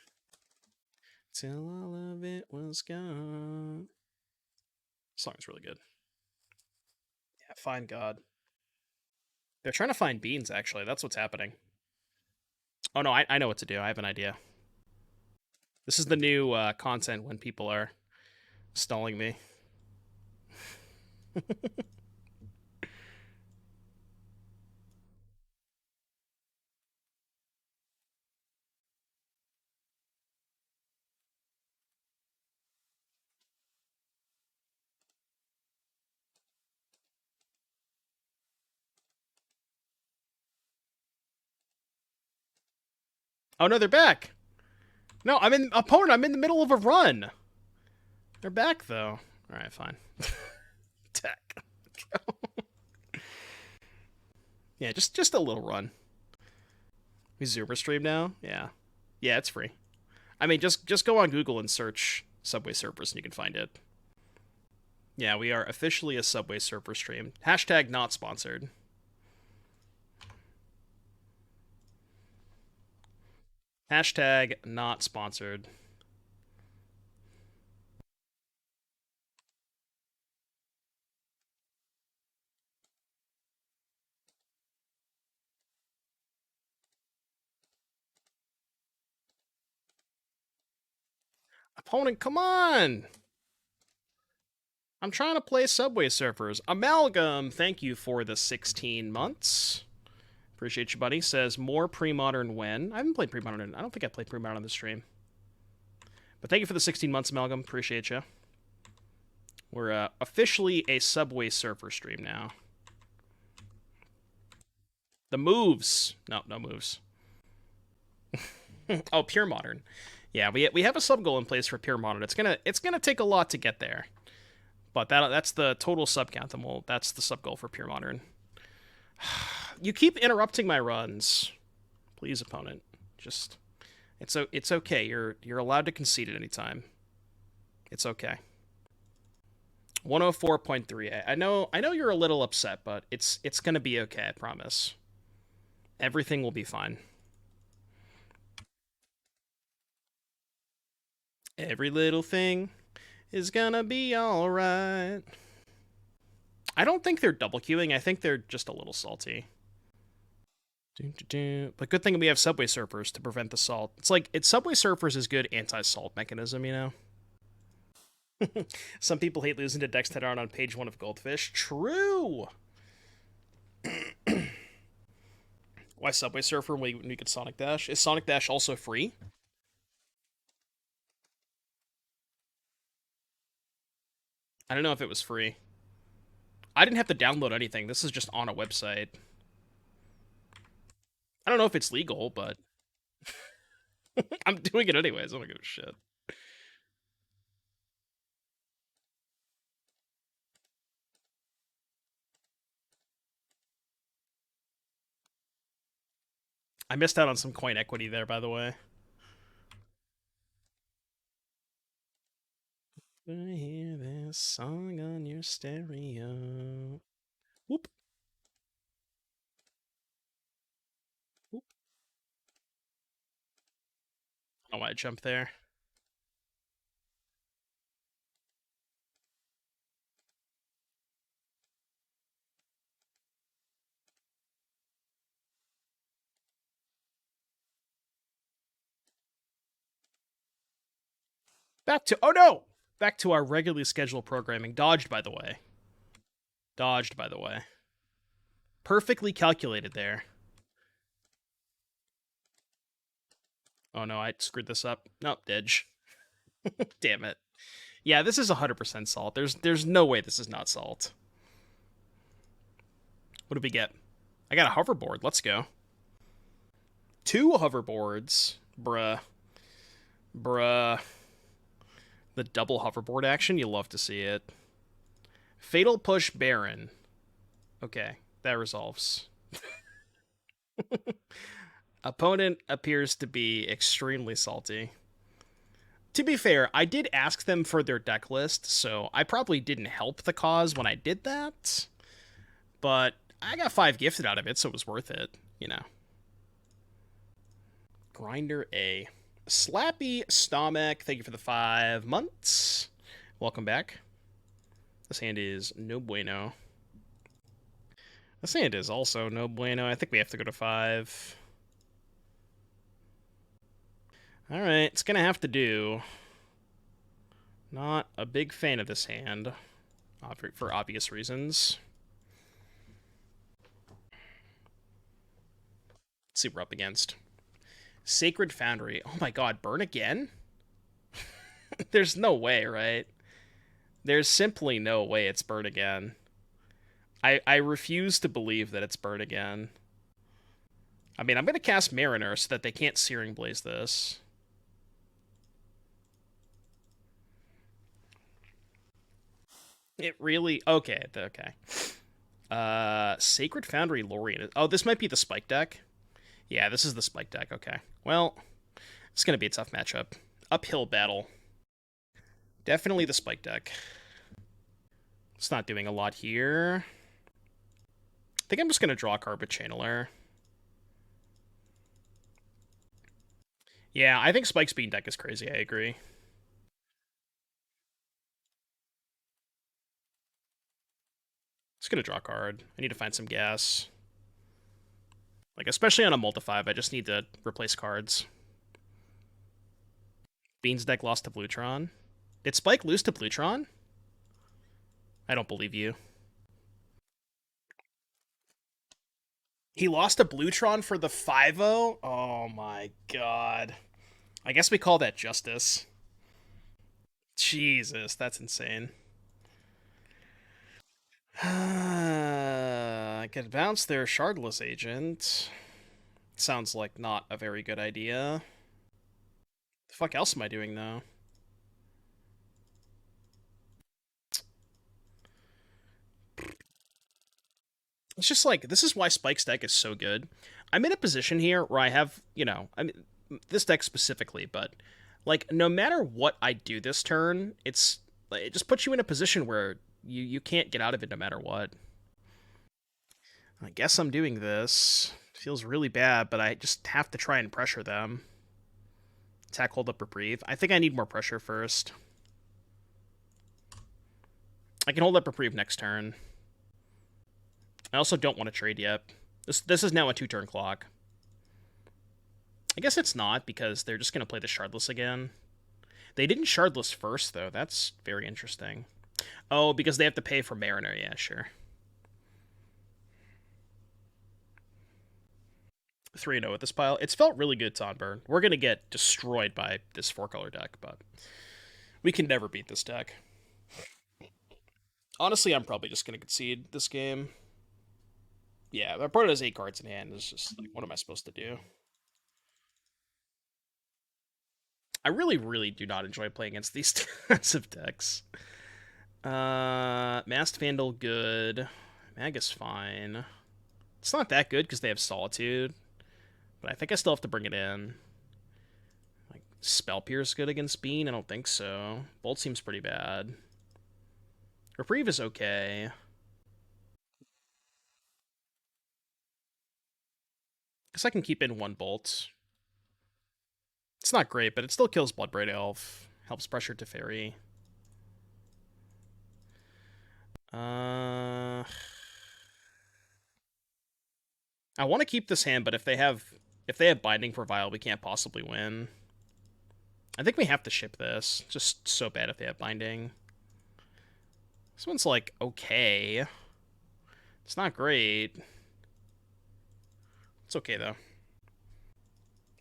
Till all of it was gone. This song's really good. Yeah, find God. They're trying to find beans, actually. That's what's happening. Oh no, I know what to do. I have an idea. This is the new content when people are stalling me. Oh no, they're back. No, opponent. I'm in the middle of a run. They're back though. All right, fine. Tech. Yeah, just a little run. We Zoomer stream now. Yeah, yeah, it's free. I mean, just go on Google and search Subway Surfers and you can find it. Yeah, we are officially a Subway Surfer stream. Hashtag not sponsored. Hashtag not sponsored. Opponent, come on! I'm trying to play Subway Surfers. Amalgam, thank you for the 16 months. Appreciate you, buddy. Says more pre-modern when. I haven't played pre-modern. I don't think I played pre-modern on the stream. But thank you for the 16 months, Amalgam. Appreciate you. We're officially a Subway Surfer stream now. The moves. No moves. Oh, pure modern. Yeah, we have a sub goal in place for pure modern. It's gonna take a lot to get there, but that's the total sub count. And that's the sub goal for pure modern. You keep interrupting my runs, please, opponent. Just it's okay. You're allowed to concede at any time. It's okay. 104.3. I know you're a little upset, but it's gonna be okay. I promise. Everything will be fine. Every little thing is gonna be alright. I don't think they're double queuing. I think they're just a little salty. But good thing we have Subway Surfers to prevent the salt. It's Subway Surfers is good anti-salt mechanism, you know? Some people hate losing to decks that aren't on page 1 of Goldfish. True! Why Subway Surfer when we could Sonic Dash? Is Sonic Dash also free? I don't know if it was free. I didn't have to download anything. This is just on a website. I don't know if it's legal, but I'm doing it anyways. I don't give a shit. I missed out on some coin equity there, by the way. I hear this song on your stereo. Whoop. Whoop. I don't know why I jumped there. Oh no! Back to our regularly scheduled programming. Dodged, by the way. Dodged, by the way. Perfectly calculated there. Oh no, I screwed this up. Nope, Didge. Damn it. Yeah, this is 100% salt. There's no way this is not salt. What do we get? I got a hoverboard. Let's go. 2 hoverboards. Bruh. Bruh. The double hoverboard action, you love to see it. Fatal Push Barrin. Okay, that resolves. Opponent appears to be extremely salty. To be fair, I did ask them for their deck list, so I probably didn't help the cause when I did that. But I got 5 gifted out of it, so it was worth it, you know. Grinder A. Slappy Stomach, thank you for the 5 months. Welcome back. This hand is no bueno. This hand is also no bueno. I think we have to go to 5. Alright, it's gonna have to do. Not a big fan of this hand, for obvious reasons. Let's see what we're up against. Sacred Foundry. Oh my god, burn again? There's no way, right? There's simply no way it's burn again. I refuse to believe that it's burn again. I mean, I'm going to cast Mariner so that they can't Searing Blaze this. It really... Okay, okay. Sacred Foundry Lorien. Oh, this might be the Spike deck. Yeah, this is the Spike deck, okay. Well, it's going to be a tough matchup. Uphill battle. Definitely the Spike deck. It's not doing a lot here. I think I'm just going to draw a card with Channeler. Yeah, I think Spike's Bean deck is crazy, I agree. Just going to draw a card. I need to find some gas. Like, especially on a multi-5, I just need to replace cards. Bean's deck lost to Blutron. Did Spike lose to Blutron? I don't believe you. He lost to Blutron for the 5-0? Oh my god. I guess we call that justice. Jesus, that's insane. I could bounce their Shardless Agent. Sounds like not a very good idea. The fuck else am I doing, though? It's just like, this is why Spike's deck is so good. I'm in a position here where I have, you know, I mean, this deck specifically, but, like, no matter what I do this turn, it just puts you in a position where you can't get out of it no matter what. I guess I'm doing this. Feels really bad, but I just have to try and pressure them. Attack, hold up, Reprieve. I think I need more pressure first. I can hold up Reprieve next turn. I also don't want to trade yet. This is now a 2-turn clock. I guess it's not, because they're just going to play the Shardless again. They didn't Shardless first, though. That's very interesting. Oh, because they have to pay for Mariner. Yeah, sure. 3-0 with this pile. It's felt really good, Tonburn. We're going to get destroyed by this 4-color deck, but we can never beat this deck. Honestly, I'm probably just going to concede this game. Yeah, my opponent has 8 cards in hand. It's just like, what am I supposed to do? I really, really do not enjoy playing against these types of decks. Masked Vandal, good. Magus, fine. It's not that good because they have Solitude, but I think I still have to bring it in. Like, Spell Pierce good against Bean? I don't think so. Bolt seems pretty bad. Reprieve is okay. Guess I can keep in 1 Bolt. It's not great, but it still kills Bloodbraid Elf. Helps pressure Teferi. I want to keep this hand, but if they have Binding for Vial, we can't possibly win. I think we have to ship this. Just so bad if they have Binding. This one's like okay. It's not great. It's okay though.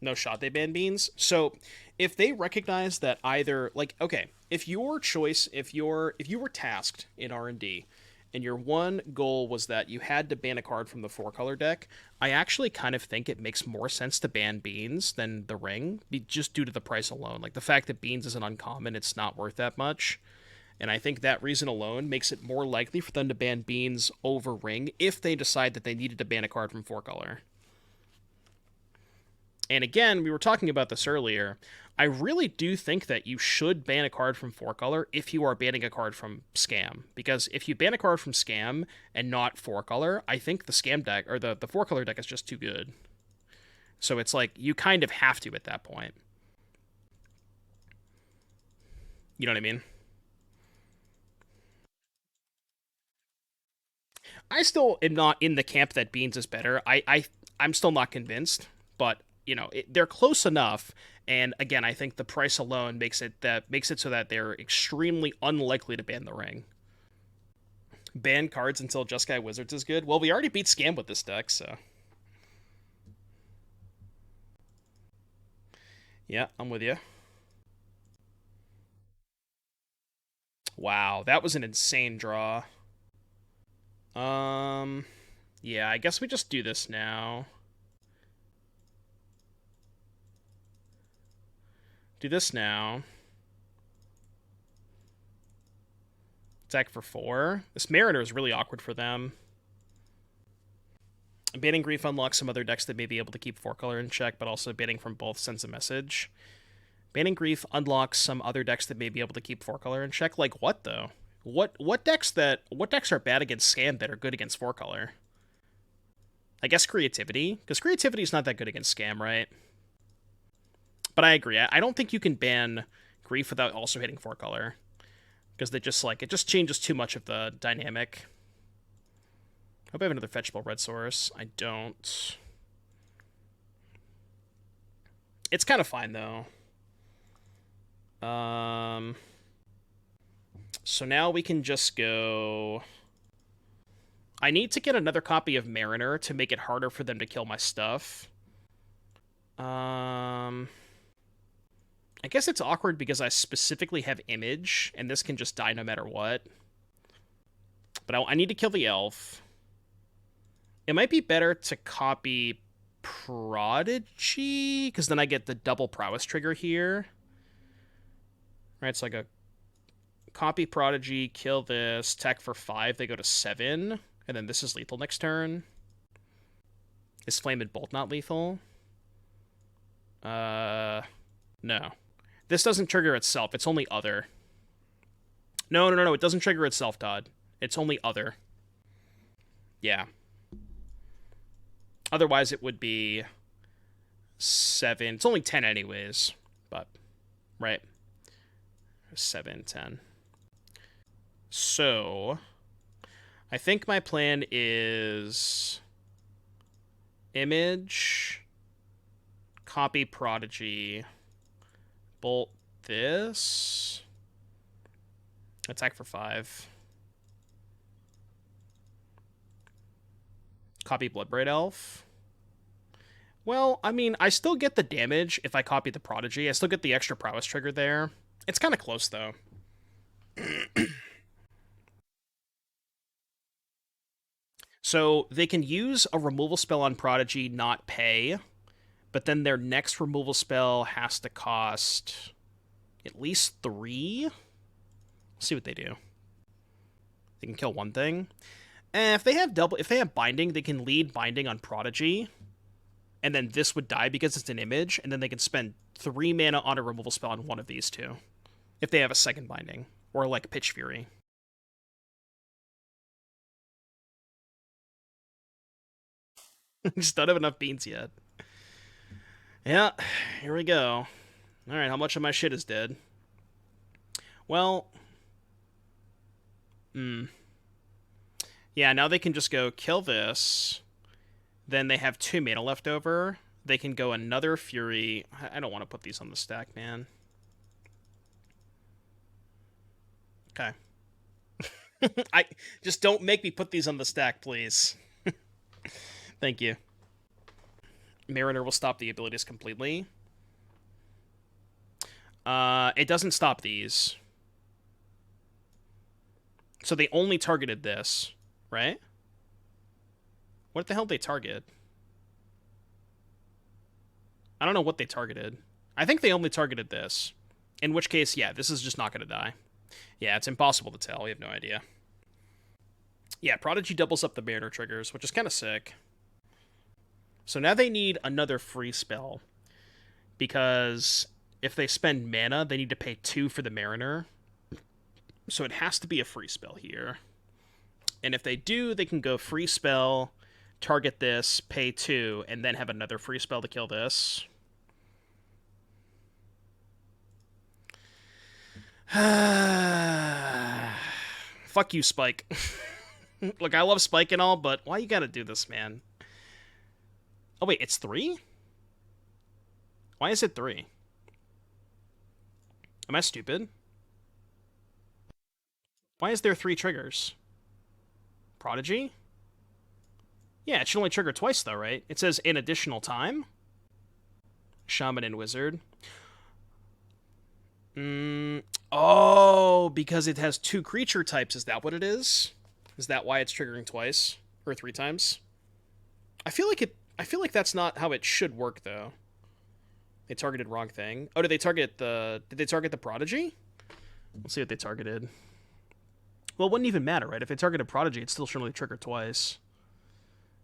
No shot they ban beans. So if they recognize that either like okay, if your choice, if you were tasked in R&D and your one goal was that you had to ban a card from the 4-color deck, I actually kind of think it makes more sense to ban beans than the ring, just due to the price alone. Like the fact that beans is an uncommon, it's not worth that much. And I think that reason alone makes it more likely for them to ban beans over ring if they decide that they needed to ban a card from 4-color. And again, we were talking about this earlier. I really do think that you should ban a card from 4-color if you are banning a card from Scam. Because if you ban a card from Scam and not 4-color, I think the Scam deck, or the 4-color deck is just too good. So it's like, you kind of have to at that point. You know what I mean? I still am not in the camp that Beans is better. I'm still not convinced, but you know they're close enough. And again, I think the price alone makes it so that they're extremely unlikely to ban the ring. Ban cards until Jeskai Wizards is good. Well, we already beat Scam with this deck, so yeah, I'm with you. Wow, that was an insane draw. Um, yeah, I guess we just do this now. Do this now. Attack for 4. This Mariner is really awkward for them. Banning Grief unlocks some other decks that may be able to keep 4-color in check, but also banning from both sends a message. Banning Grief unlocks some other decks that may be able to keep 4-color in check. Like what though? What decks are bad against Scam that are good against 4-color? I guess Creativity, because Creativity is not that good against Scam, right? But I agree. I don't think you can ban Grief without also hitting 4-color, because they just like it just changes too much of the dynamic. Hope I have another fetchable red source. I don't. It's kind of fine though. So now we can just go. I need to get another copy of Mariner to make it harder for them to kill my stuff. I guess it's awkward because I specifically have Image, and this can just die no matter what. But I need to kill the elf. It might be better to copy Prodigy, because then I get the double prowess trigger here. Right, so I go copy Prodigy, kill this, tech for 5, they go to 7, and then this is lethal next turn. Is Flame and Bolt not lethal? No. This doesn't trigger itself, it's only other. No, it doesn't trigger itself, Todd. It's only other. Yeah. Otherwise, it would be 7. It's only 10 anyways, but, right. 7, 10. So, I think my plan is Image, copy Prodigy, bolt this, attack for 5, copy Bloodbraid Elf. Well, I mean, I still get the damage if I copy the Prodigy. I still get the extra prowess trigger there. It's kind of close, though. So they can use a removal spell on Prodigy, not pay, but then their next removal spell has to cost at least 3. Let's see what they do. They can kill one thing. If they have Binding, they can lead Binding on Prodigy, and then this would die because it's an Image, and then they can spend 3 mana on a removal spell on one of these two, if they have a second Binding, or like Pitch Fury. Just don't have enough beans yet. Yeah, here we go. Alright, how much of my shit is dead? Well, yeah, now they can just go kill this. Then they have 2 mana left over. They can go another Fury. I don't want to put these on the stack, man. Okay. I just don't make me put these on the stack, please. Thank you. Mariner will stop the abilities completely. It doesn't stop these. So they only targeted this, right? What the hell did they target? I don't know what they targeted. I think they only targeted this. In which case, yeah, this is just not going to die. Yeah, it's impossible to tell. We have no idea. Yeah, Prodigy doubles up the Mariner triggers, which is kind of sick. So now they need another free spell. Because if they spend mana, they need to pay 2 for the Mariner. So it has to be a free spell here. And if they do, they can go free spell, target this, pay 2, and then have another free spell to kill this. Fuck you, Spike. Look, I love Spike and all, but why you gotta do this, man? Oh, wait, it's 3? Why is it 3? Am I stupid? Why is there 3 triggers? Prodigy? Yeah, it should only trigger twice, though, right? It says in additional time. Shaman and Wizard. Oh, because it has 2 creature types. Is that what it is? Is that why it's triggering twice? Or 3 times? I feel like that's not how it should work, though. They targeted wrong thing. Oh, did they target the Prodigy? Let's see what they targeted. Well, it wouldn't even matter, right? If they targeted Prodigy, it still shouldn't really trigger twice.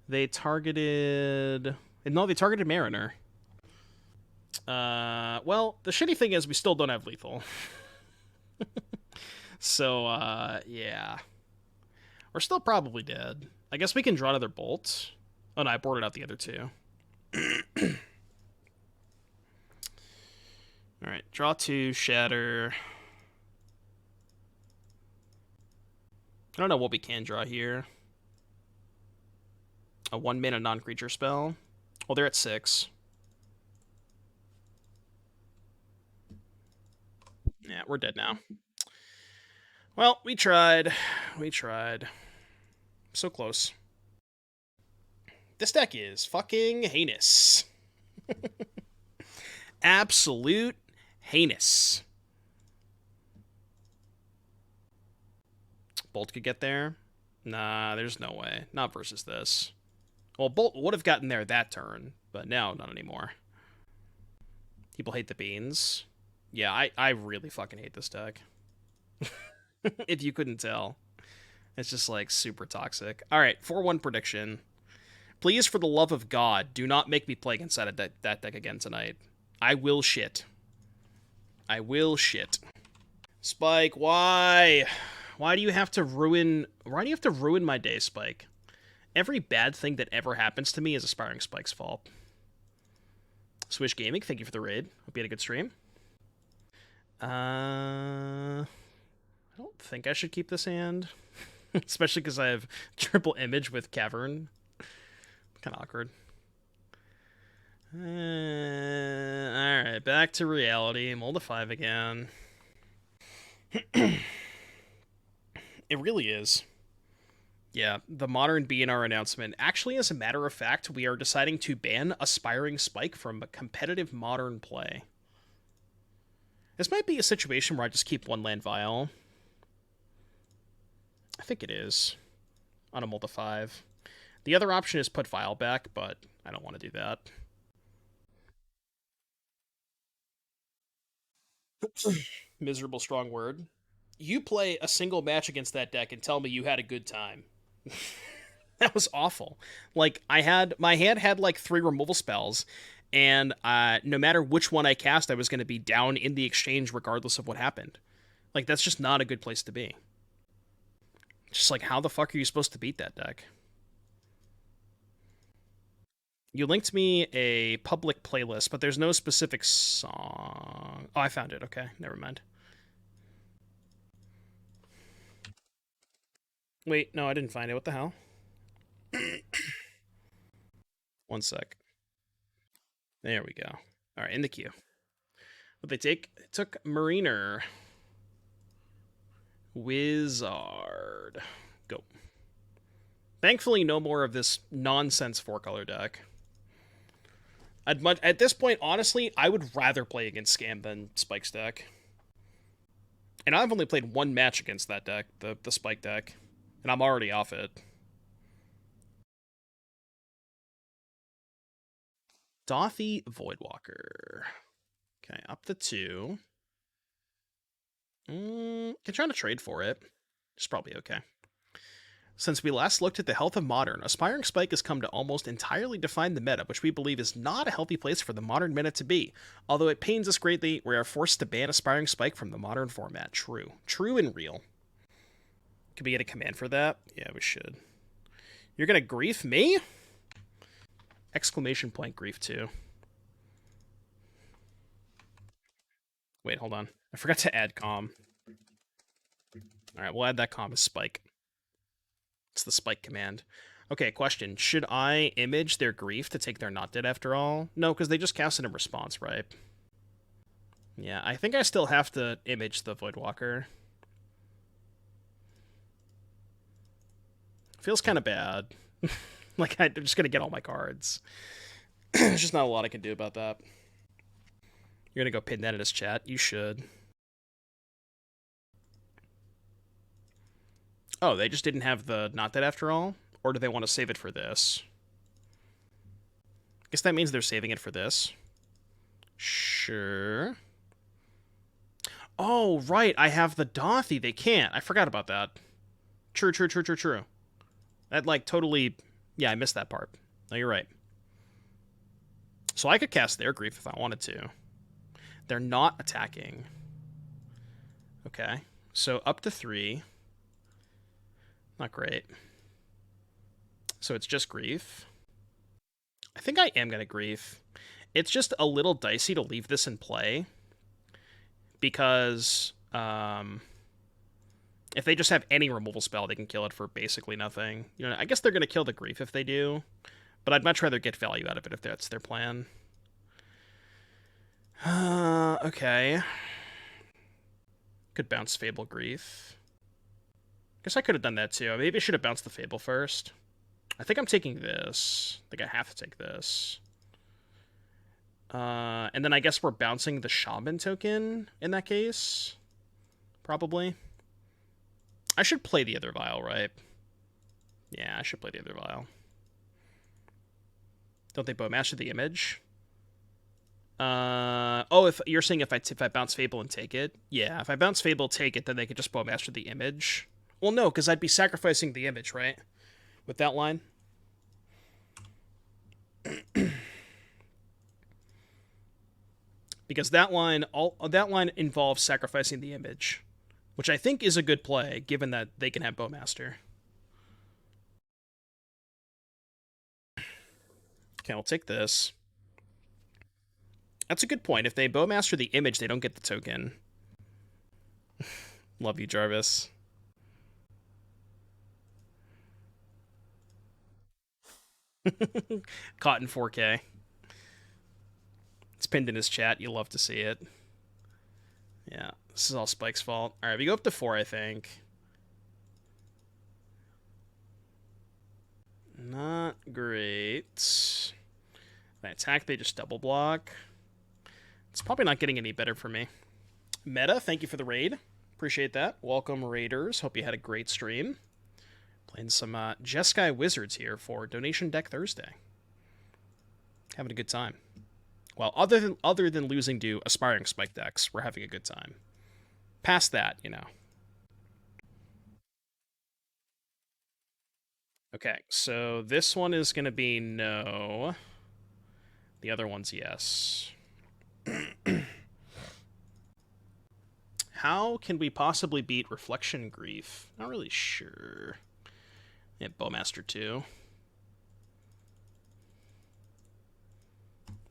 They targeted... No, they targeted Mariner. Well, the shitty thing is we still don't have lethal. So, yeah. We're still probably dead. I guess we can draw another bolt. Oh, no, I boarded out the other 2. Alright, draw 2, shatter. I don't know what we can draw here. A 1-mana non-creature spell. Well, they're at 6. Yeah, we're dead now. Well, we tried. We tried. So close. This deck is fucking heinous. Absolute heinous. Bolt could get there? Nah, there's no way. Not versus this. Well, Bolt would have gotten there that turn, but now not anymore. People hate the beans. Yeah, I really fucking hate this deck. If you couldn't tell. It's just, like, super toxic. Alright, 4-1 prediction. Please, for the love of God, do not make me play against that deck again tonight. I will shit. I will shit. Spike, why? Why do you have to ruin my day, Spike? Every bad thing that ever happens to me is Aspiring Spike's fault. Swish Gaming, thank you for the raid. Hope you had a good stream. I don't think I should keep this hand. Especially because I have triple image with Cavern. Kind of awkward. Alright, back to reality. Mold to 5 again. It really is. Yeah, the modern BNR announcement. Actually, as a matter of fact, we are deciding to ban Aspiring Spike from competitive modern play. This might be a situation where I just keep 1 land vial. I think it is. On a mold to 5. The other option is put vial back, but I don't want to do that. Miserable strong word. You play a single match against that deck and tell me you had a good time. That was awful. Like, my hand had like 3 removal spells, and no matter which one I cast, I was going to be down in the exchange regardless of what happened. Like, that's just not a good place to be. Just like, how the fuck are you supposed to beat that deck? You linked me a public playlist, but there's no specific song. Oh, I found it. Okay, never mind. Wait, no, I didn't find it. What the hell? 1 sec. There we go. All right, in the queue. What they take? It took Mariner. Wizard. Go. Thankfully, no more of this nonsense 4-color deck. At this point, honestly, I would rather play against Scam than Spike's deck. And I've only played one match against that deck, the Spike deck, and I'm already off it. Dothy Voidwalker. Okay, up to 2. Can try to trade for it. It's probably okay. Since we last looked at the health of Modern, Aspiring Spike has come to almost entirely define the meta, which we believe is not a healthy place for the Modern meta to be. Although it pains us greatly, we are forced to ban Aspiring Spike from the Modern format. True. True and real. Can we get a command for that? Yeah, we should. You're gonna grief me? Exclamation point grief too. Wait, hold on. I forgot to add com. Alright, we'll add that com as Spike. It's the Spike command. Okay, question. Should I image their grief to take their not dead after all? No, because they just cast it in response, right? Yeah, I think I still have to image the Voidwalker. Feels kind of bad. Like, I'm just going to get all my cards. There's just not a lot I can do about that. You're going to go pin that in his chat? You should. Oh, they just didn't have the not dead after all? Or do they want to save it for this? I guess that means they're saving it for this. Sure. Oh, right. I have the Dothy. They can't. I forgot about that. True. That, like, totally... Yeah, I missed that part. No, you're right. So I could cast their grief if I wanted to. They're not attacking. Okay. So up to 3. Not great. So it's just grief. I think I am going to grief. It's just a little dicey to leave this in play. Because if they just have any removal spell, they can kill it for basically nothing. You know, I guess they're going to kill the grief if they do. But I'd much rather get value out of it if that's their plan. Okay. Could bounce Fable Grief. Guess I could have done that too. Maybe I should have bounced the Fable first. I think I'm taking this. I think I have to take this. And then I guess we're bouncing the Shaman token in that case. Probably. I should play the Aether Vial, right? Yeah, I should play the Aether Vial. Don't they Bowmaster the Image? Oh, if you're saying if I bounce Fable and take it? Yeah, if I bounce Fable, take it, then they could just Bowmaster the Image. Well, no, because I'd be sacrificing the image, right? With that line. Because that line involves sacrificing the image, which I think is a good play, given that they can have Bowmaster. Okay, I'll take this. That's a good point. If they Bowmaster the image, they don't get the token. Love you, Jarvis. Caught in 4K. It's pinned in his chat. You'll love to see it. Yeah, this is all Spike's fault. Alright, we go up to 4, I think. Not great. If I attack, they just double block. It's probably not getting any better for me. Meta, thank you for the raid. Appreciate that. Welcome, Raiders. Hope you had a great stream. Playing some Jeskai Wizards here for Donation Deck Thursday. Having a good time. Well, other than losing to Aspiring Spike decks, we're having a good time. Past that, you know. Okay, so this one is going to be no. The other one's yes. How can we possibly beat Reflection Grief? Not really sure. Yeah, Bowmaster 2.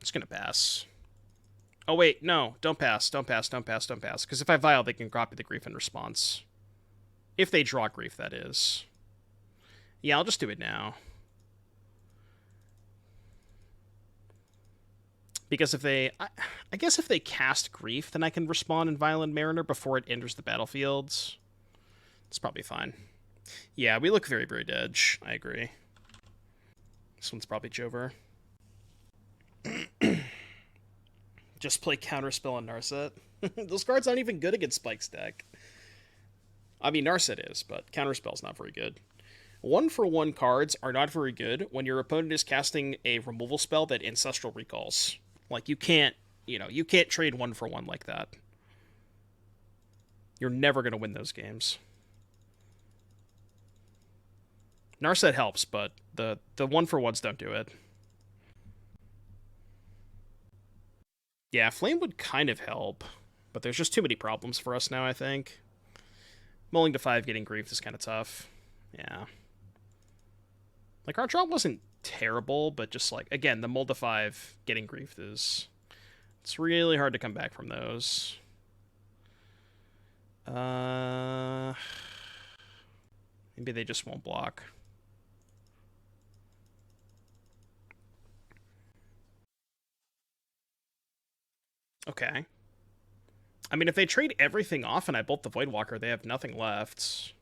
It's gonna pass. Oh wait, no, don't pass. Because if I Vial, they can copy the Grief in response. If they draw Grief, that is. Yeah, I'll just do it now. Because if they... I guess if they cast Grief, then I can respond in Violent Mariner before it enters the battlefields. It's probably fine. Yeah, we look very, very dead. I agree. This one's probably Jover. Just play Counterspell and Narset. Those cards aren't even good against Spike's deck. I mean, Narset is, but Counterspell's not very good. 1-for-1 cards are not very good when your opponent is casting a removal spell that Ancestral recalls. Like, you can't trade 1-for-1 like that. You're never going to win those games. Narset helps, but the 1-for-1s don't do it. Yeah, Flame would kind of help, but there's just too many problems for us now, I think. Mulling to 5 getting griefed is kind of tough. Yeah. Like, our draw wasn't terrible, but just, like, again, the mull to 5 getting griefed is... It's really hard to come back from those. Maybe they just won't block. Okay. I mean, if they trade everything off and I bolt the Voidwalker, they have nothing left.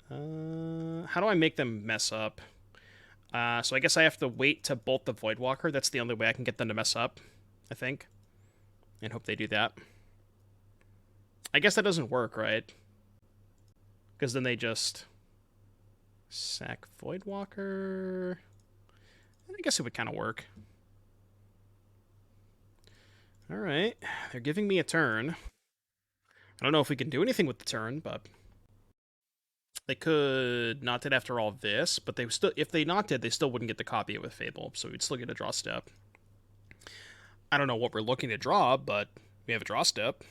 How do I make them mess up? So I guess I have to wait to bolt the Voidwalker. That's the only way I can get them to mess up, I think. And hope they do that. I guess that doesn't work, right? Because then they just... sack Voidwalker... I guess it would kind of work. Alright, they're giving me a turn. I don't know if we can do anything with the turn, but... They could not it after all this, but they still, if they not did, they still wouldn't get to copy it with Fable, so we'd still get a draw step. I don't know what we're looking to draw, but we have a draw step.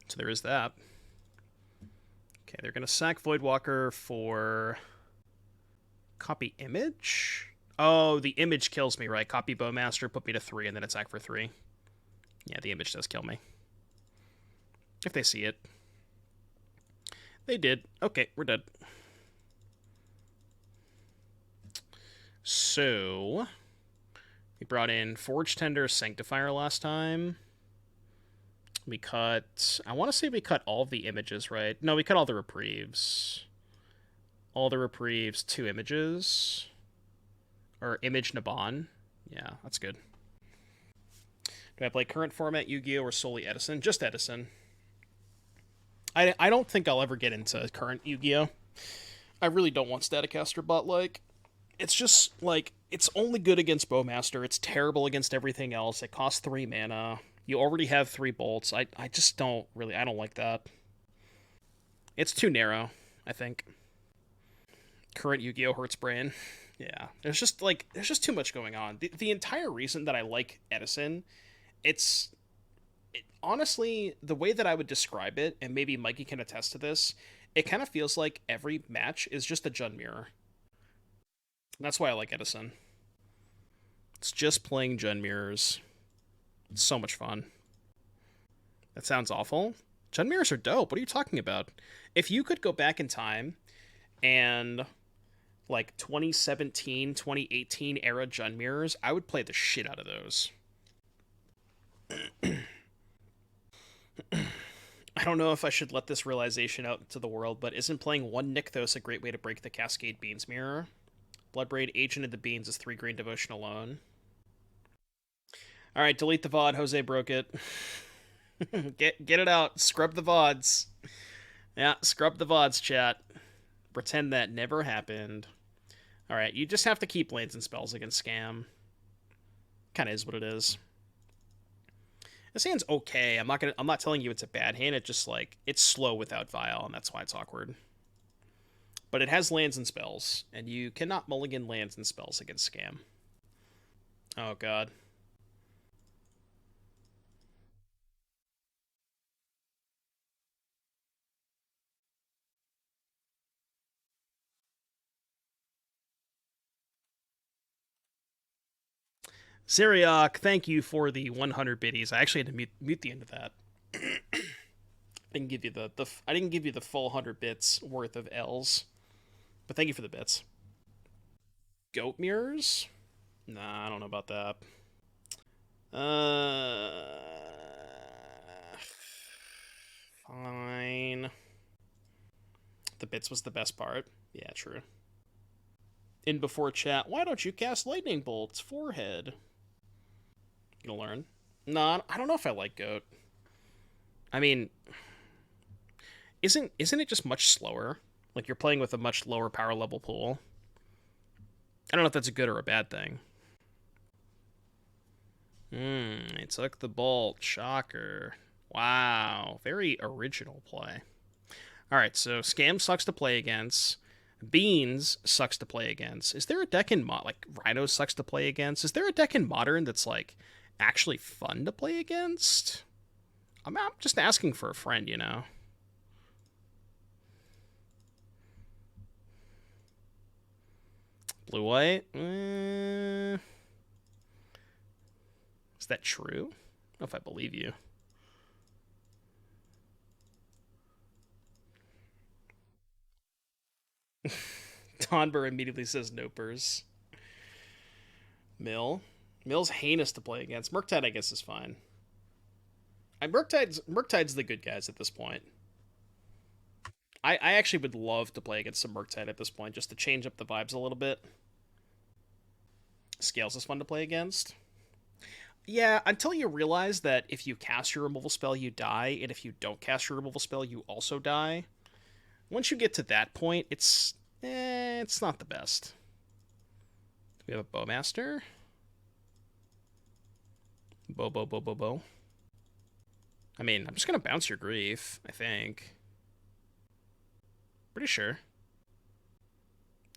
So there is that. Okay, they're going to sack Voidwalker for... Copy Image? Oh, the Image kills me, right? Copy Bowmaster, put me to 3, and then attack for 3. Yeah, the Image does kill me. If they see it. They did. Okay, we're dead. So, we brought in Forge-Tender, Sanctifier last time. We cut... I want to say we cut all of the images, right? No, we cut all the Reprieves. All the Reprieves, 2 images. Or Image Naban. Yeah, that's good. Do I play current format Yu-Gi-Oh! Or solely Edison? Just Edison. I don't think I'll ever get into current Yu-Gi-Oh! I really don't want Staticaster bot-like. It's just, like, it's only good against Bowmaster. It's terrible against everything else. It costs 3 mana. You already have 3 bolts. I just don't really... I don't like that. It's too narrow, I think. Current Yu-Gi-Oh! Hurts brain. Yeah. There's just too much going on. The entire reason that I like Edison, honestly, the way that I would describe it, and maybe Mikey can attest to this, it kind of feels like every match is just a Jund mirror. And that's why I like Edison. It's just playing Jund mirrors. It's so much fun. That sounds awful. Jund mirrors are dope. What are you talking about? If you could go back in time and, like, 2017, 2018 era Jund mirrors, I would play the shit out of those. I don't know if I should let this realization out into the world, but isn't playing 1 Nykthos a great way to break the Cascade Beans mirror? Bloodbraid, Agent of the Beans is 3 Green Devotion alone. Alright, delete the VOD. Jose broke it. Get it out. Scrub the VODs. Yeah, scrub the VODs, chat. Pretend that never happened. Alright, you just have to keep lands and spells against Scam. Kinda is what it is. This hand's okay. I'm not telling you it's a bad hand. It's just, like, it's slow without Vial, and that's why it's awkward. But it has lands and spells, and you cannot mulligan lands and spells against Scam. Oh, God. Zeriok, thank you for the 100 biddies. I actually had to mute the end of that. I didn't give you the full 100 bits worth of L's, but thank you for the bits. Goat mirrors? Nah, I don't know about that. Fine. The bits was the best part. Yeah, true. in before chat, why don't you cast Lightning Bolts? Forehead. You'll learn. No, I don't know if I like Goat. I mean, isn't it just much slower? Like, you're playing with a much lower power level pool. I don't know if that's a good or a bad thing. It took the bolt. Shocker. Wow. Very original play. Alright, so Scam sucks to play against. Beans sucks to play against. Is there a deck in like Rhino sucks to play against? Is there a deck in Modern that's like actually fun to play against? I'm just asking for a friend, you know. Blue white? Is that true? I don't know if I believe you. Donber immediately says Nopers. Mill's heinous to play against. Murktide, I guess, is fine. Murktide's the good guys at this point. I actually would love to play against some Murktide at this point, just to change up the vibes a little bit. Scales is fun to play against. Yeah, until you realize that if you cast your removal spell, you die, and if you don't cast your removal spell, you also die. Once you get to that point, it's not the best. We have a Bowmaster. Bo. I mean, I'm just gonna bounce your Grief, I think. Pretty sure.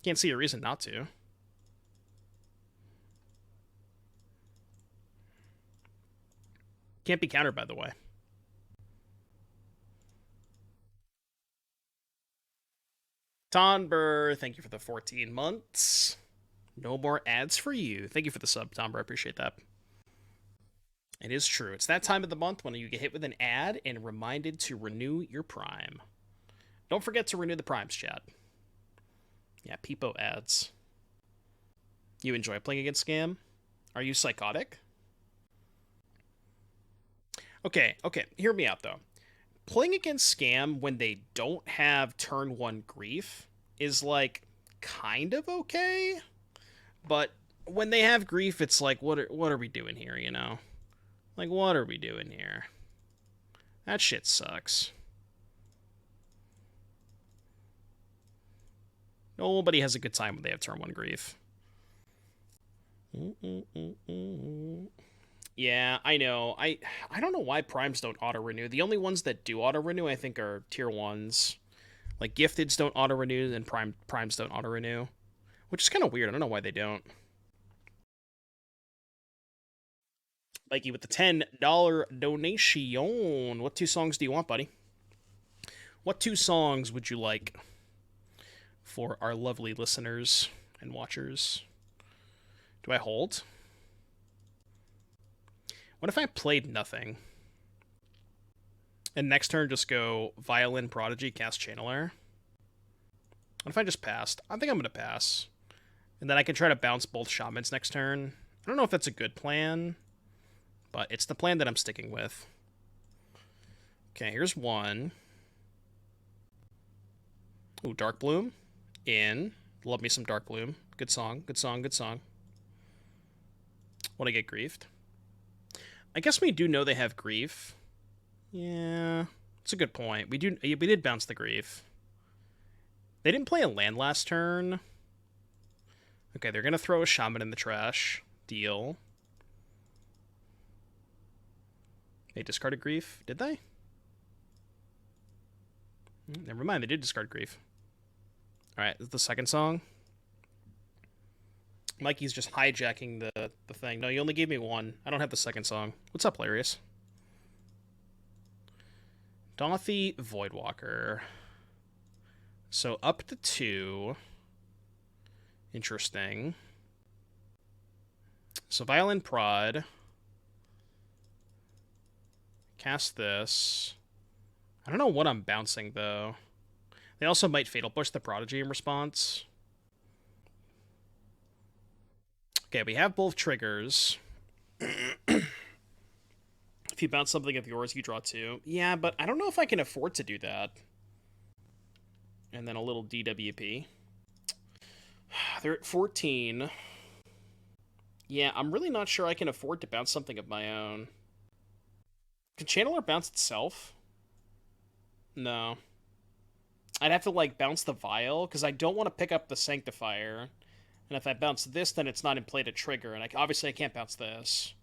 Can't see a reason not to. Can't be countered, by the way. Tonber, thank you for the 14 months. No more ads for you. Thank you for the sub, Tonber. I appreciate that. It is true. It's that time of the month when you get hit with an ad and reminded to renew your Prime. Don't forget to renew the Primes, chat. Yeah, Peepo ads. You enjoy playing against Scam? Are you psychotic? Okay, hear me out, though. Playing against Scam when they don't have turn 1 Grief is, like, kind of okay. But when they have Grief, it's like, what are we doing here, you know? Like, what are we doing here? That shit sucks. Nobody has a good time when they have turn 1 Grief. Yeah, I know. I don't know why Primes don't auto-renew. The only ones that do auto-renew, I think, are tier 1s. Like, Gifteds don't auto-renew, and Primes don't auto-renew. Which is kind of weird. I don't know why they don't. Mikey with the $10 donation. What 2 songs do you want, buddy? What 2 songs would you like for our lovely listeners and watchers? Do I hold? What if I played nothing? And next turn just go Violin, Prodigy, cast Channeler? What if I just passed? I think I'm going to pass. And then I can try to bounce both Shamans next turn. I don't know if that's a good plan, but it's the plan that I'm sticking with. Okay, here's one. Ooh, Dark Bloom. In. Love me some Dark Bloom. Good song, good song, good song. Want to get griefed? I guess we do know they have Grief. Yeah, it's a good point. We did bounce the Grief. They didn't play a land last turn. Okay, they're going to throw a Shaman in the trash. Deal. They discarded Grief, did they? Never mind, they did discard Grief. Alright, this is the second song. Mikey's just hijacking the thing. No, you only gave me one. I don't have the second song. What's up, Larius? Dothy Voidwalker. So up to 2. Interesting. So Violin Prod. Cast this. I don't know what I'm bouncing, though. They also might Fatal Push the Prodigy in response. Okay, we have both triggers. If you bounce something of yours, you draw 2. Yeah, but I don't know if I can afford to do that. And then a little DWP. they're at 14. Yeah, I'm really not sure I can afford to bounce something of my own. Can Channeler bounce itself? No. I'd have to, like, bounce the Vial, because I don't want to pick up the Sanctifier. And if I bounce this, then it's not in play to trigger, and obviously I can't bounce this.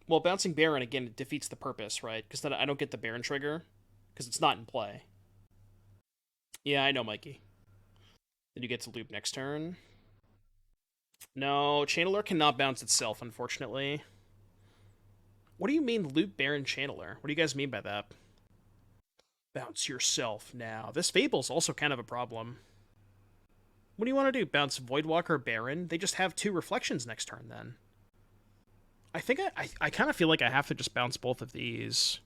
Well, bouncing Barrin, again, it defeats the purpose, right? Because then I don't get the Barrin trigger, because it's not in play. Yeah, I know, Mikey. Then you get to loop next turn. No, Channeler cannot bounce itself, unfortunately. What do you mean loop Barrin Channeler? What do you guys mean by that? Bounce yourself now. This Fable's also kind of a problem. What do you want to do? Bounce Voidwalker Barrin? They just have 2 reflections next turn, then. I think I kind of feel like I have to just bounce both of these.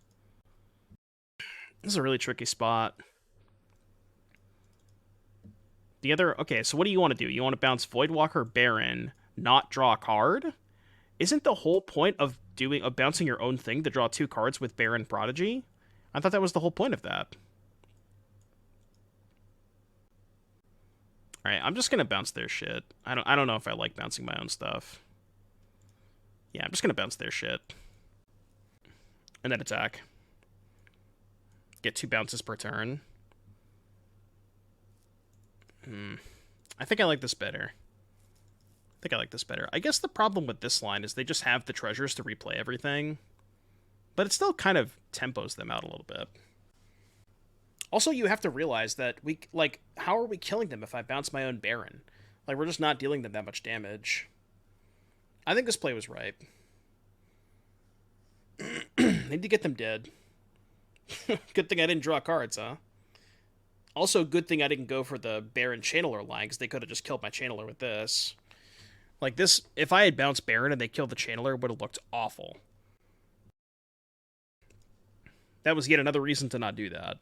This is a really tricky spot. The other... Okay, so what do you want to do? You want to bounce Voidwalker Barrin, not draw a card? Isn't the whole point of bouncing your own thing to draw 2 cards with Barrin Prodigy? I thought that was the whole point of that. Alright, I'm just gonna bounce their shit. I don't know if I like bouncing my own stuff. Yeah, I'm just gonna bounce their shit. And then attack. Get 2 bounces per turn. I think I like this better. I guess the problem with this line is they just have the treasures to replay everything. But it still kind of tempos them out a little bit. Also, you have to realize that how are we killing them if I bounce my own Barrin? Like, we're just not dealing them that much damage. I think this play was right. Need to get them dead. Good thing I didn't draw cards, huh? Also, good thing I didn't go for the Barrin Channeler line, because they could have just killed my Channeler with this. Like, this, if I had bounced Barrin and they killed the Channeler, it would have looked awful. That was yet another reason to not do that.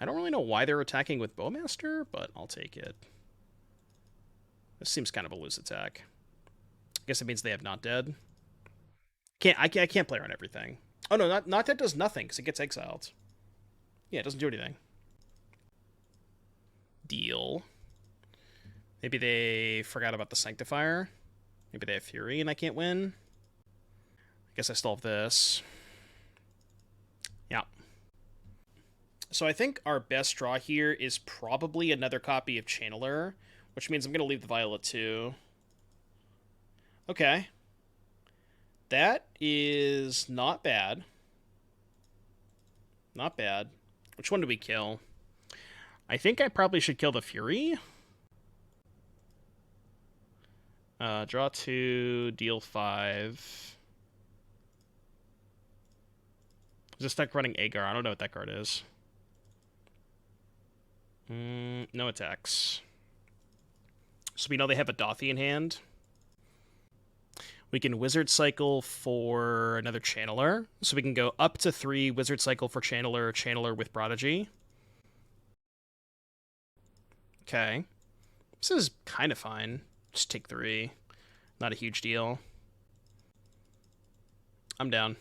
I don't really know why they're attacking with Bowmaster, but I'll take it. This seems kind of a loose attack. I guess it means they have Not Dead. I can't play around everything. Oh no, Not Dead does nothing, because it gets exiled. Yeah, it doesn't do anything. Deal. Maybe they forgot about the Sanctifier. Maybe they have Fury and I can't win. I guess I still have this. Yeah. So I think our best draw here is probably another copy of Channeler, which means I'm going to leave the Violet too. Okay. That is not bad. Not bad. Which one do we kill? I think I probably should kill the Fury. Draw 2, deal 5. Is this deck running Agar? I don't know what that card is. No attacks. So we know they have a Dothy in hand. We can Wizard Cycle for another Channeler. So we can go up to 3, Wizard Cycle for Channeler, Channeler with Prodigy. Okay. This is kind of fine. Just take 3. Not a huge deal. I'm down.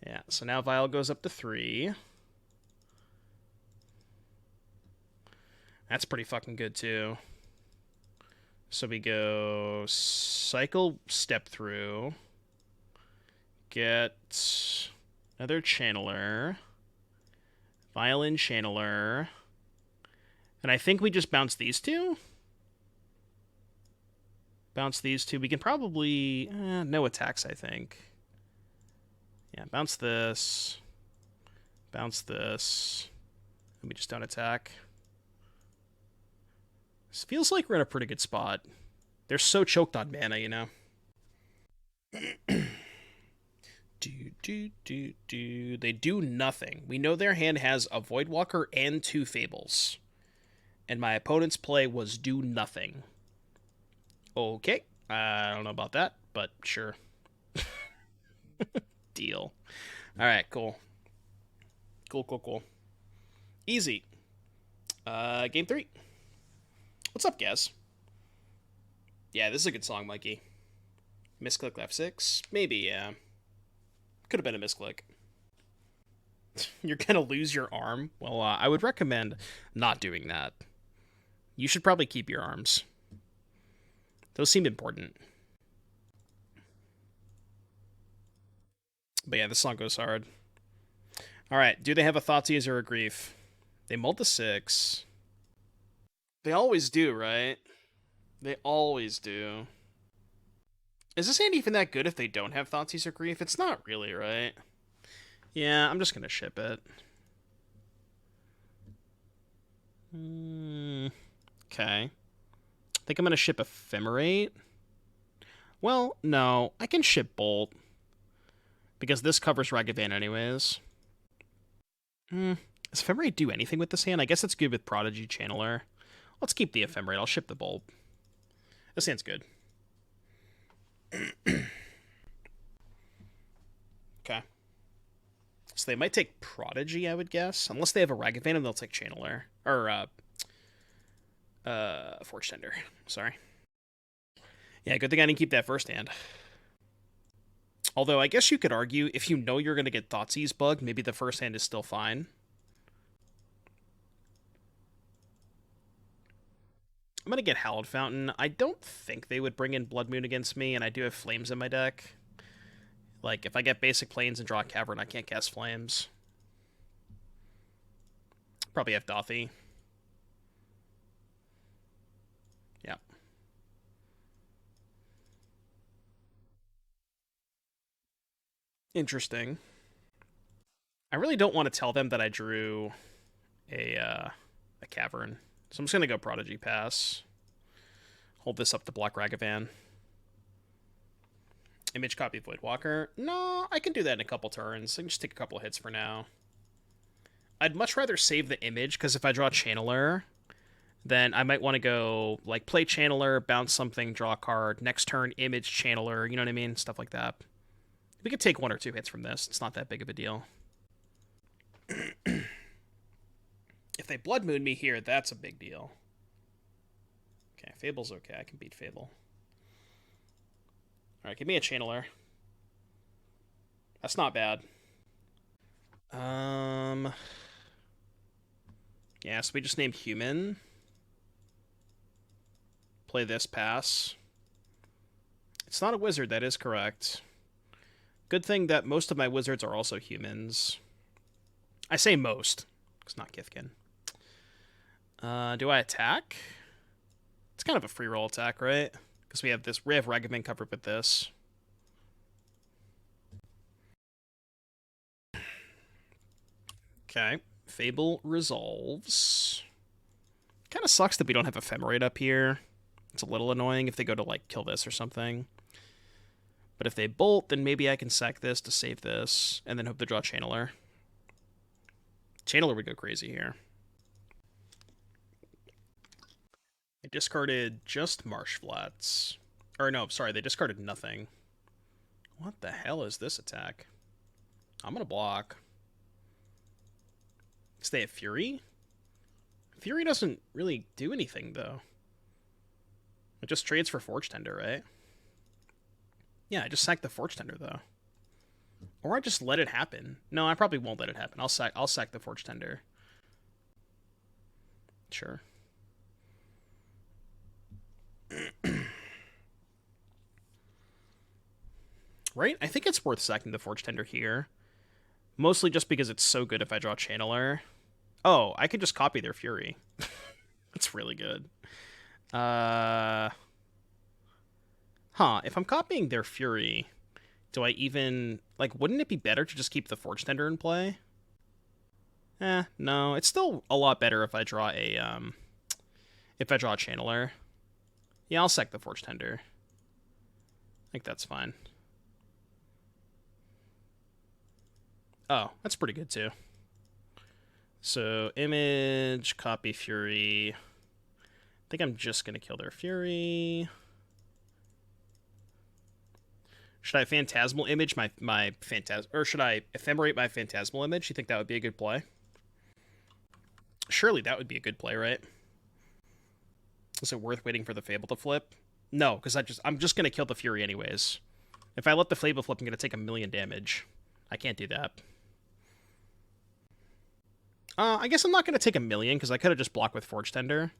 Yeah, so now Vial goes up to 3. That's pretty fucking good, too. So we go cycle step through. Get another Channeler. Violin Channeler. And I think we just bounce these 2. Bounce these 2. We can probably... no attacks, I think. Yeah, bounce this. Bounce this. And we just don't attack. This feels like we're in a pretty good spot. They're so choked on mana, you know? They do nothing. We know their hand has a Voidwalker and 2 Fables. And my opponent's play was do nothing. Okay. I don't know about that, but sure. Deal. Alright, cool. Cool. Easy. Game 3. What's up, guys? Yeah, this is a good song, Mikey. Misclick F6? Maybe, yeah. Could have been a misclick. You're gonna lose your arm? Well, I would recommend not doing that. You should probably keep your arms. Those seem important. But yeah, this song goes hard. Alright, do they have a Thoughtseize or a Grief? They mulled the 6. They always do, right? They always do. Is this hand even that good if they don't have Thoughtseize or Grief? It's not really, right? Yeah, I'm just gonna ship it. Okay. I think I'm gonna ship Ephemerate. Well, no. I can ship Bolt. Because this covers Ragavan anyways. Does Ephemerate do anything with this hand? I guess it's good with Prodigy Channeler. Let's keep the Ephemerate. I'll ship the Bulb. This hand's good. Okay. So they might take Prodigy, I would guess. Unless they have a Ragavan, and they'll take Channeler. Or, Forge-Tender. Sorry. Yeah, good thing I didn't keep that first hand. Although, I guess you could argue, if you know you're going to get Thoughtseize bugged, maybe the first hand is still fine. I'm going to get Hallowed Fountain. I don't think they would bring in Blood Moon against me, and I do have Flames in my deck. Like, if I get basic Plains and draw a Cavern, I can't cast Flames. Probably have Dothy. Yeah. Interesting. I really don't want to tell them that I drew a Cavern. So I'm just going to go Prodigy Pass. Hold this up to block Ragavan. Image copy Voidwalker. No, I can do that in a couple turns. I can just take a couple hits for now. I'd much rather save the image, because if I draw Channeler, then I might want to go, like, play Channeler, bounce something, draw a card, next turn, image Channeler, you know what I mean? Stuff like that. We could take 1 or 2 hits from this. It's not that big of a deal. If they Blood Moon me here, that's a big deal. Okay, Fable's okay. I can beat Fable. Alright, give me a Channeler. That's not bad. Yeah, so we just named Human. Play this, pass. It's not a wizard, that is correct. Good thing that most of my wizards are also humans. I say most. It's not Githkin. Do I attack? It's kind of a free roll attack, right? Because we have Ragavan covered with this. Okay. Fable resolves. Kind of sucks that we don't have Ephemerate up here. It's a little annoying if they go to, like, kill this or something. But if they bolt, then maybe I can sack this to save this, and then hope to draw Channeler. Channeler would go crazy here. They discarded just Marsh Flats. Or no, sorry, they discarded nothing. What the hell is this attack? I'm gonna block. Stay at Fury? Fury doesn't really do anything, though. It just trades for Forge-Tender, right? Yeah, I just sack the Forge-Tender, though. Or I just let it happen. No, I probably won't let it happen. I'll sack the Forge-Tender. Sure. Right? I think it's worth sacking the Forge-Tender here. Mostly just because it's so good if I draw Channeler. Oh, I could just copy their Fury. That's really good. Huh, if I'm copying their Fury, do I even... Like, wouldn't it be better to just keep the Forge-Tender in play? No. It's still a lot better if I draw a, if I draw a Channeler. Yeah, I'll sack the Forge-Tender. I think that's fine. Oh, that's pretty good, too. So, image, copy Fury. I think I'm just going to kill their Fury. Should I Phantasmal Image my Phantasm... Or should I Ephemerate my Phantasmal Image? You think that would be a good play? Surely that would be a good play, right? Is it worth waiting for the Fable to flip? No, because I'm just going to kill the Fury anyways. If I let the Fable flip, I'm going to take 1,000,000 damage. I can't do that. I guess I'm not going to take a million, because I could have just blocked with Forge-Tender.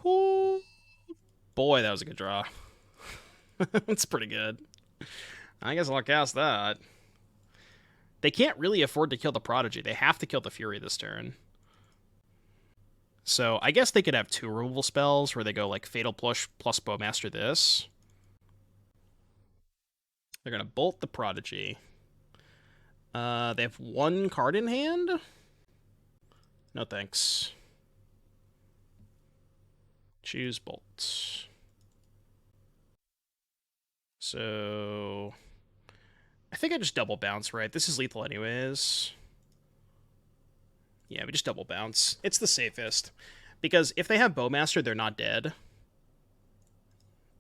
Ooh, boy, that was a good draw. That's pretty good. I guess I'll cast that. They can't really afford to kill the Prodigy. They have to kill the Fury this turn. So I guess they could have 2 removal spells where they go like Fatal Push plus Bowmaster this. They're going to bolt the Prodigy. They have 1 card in hand? No thanks. Choose bolt. So I think I just double bounce, right? This is lethal anyways. Yeah, we just double bounce. It's the safest. Because if they have Bowmaster, they're not dead.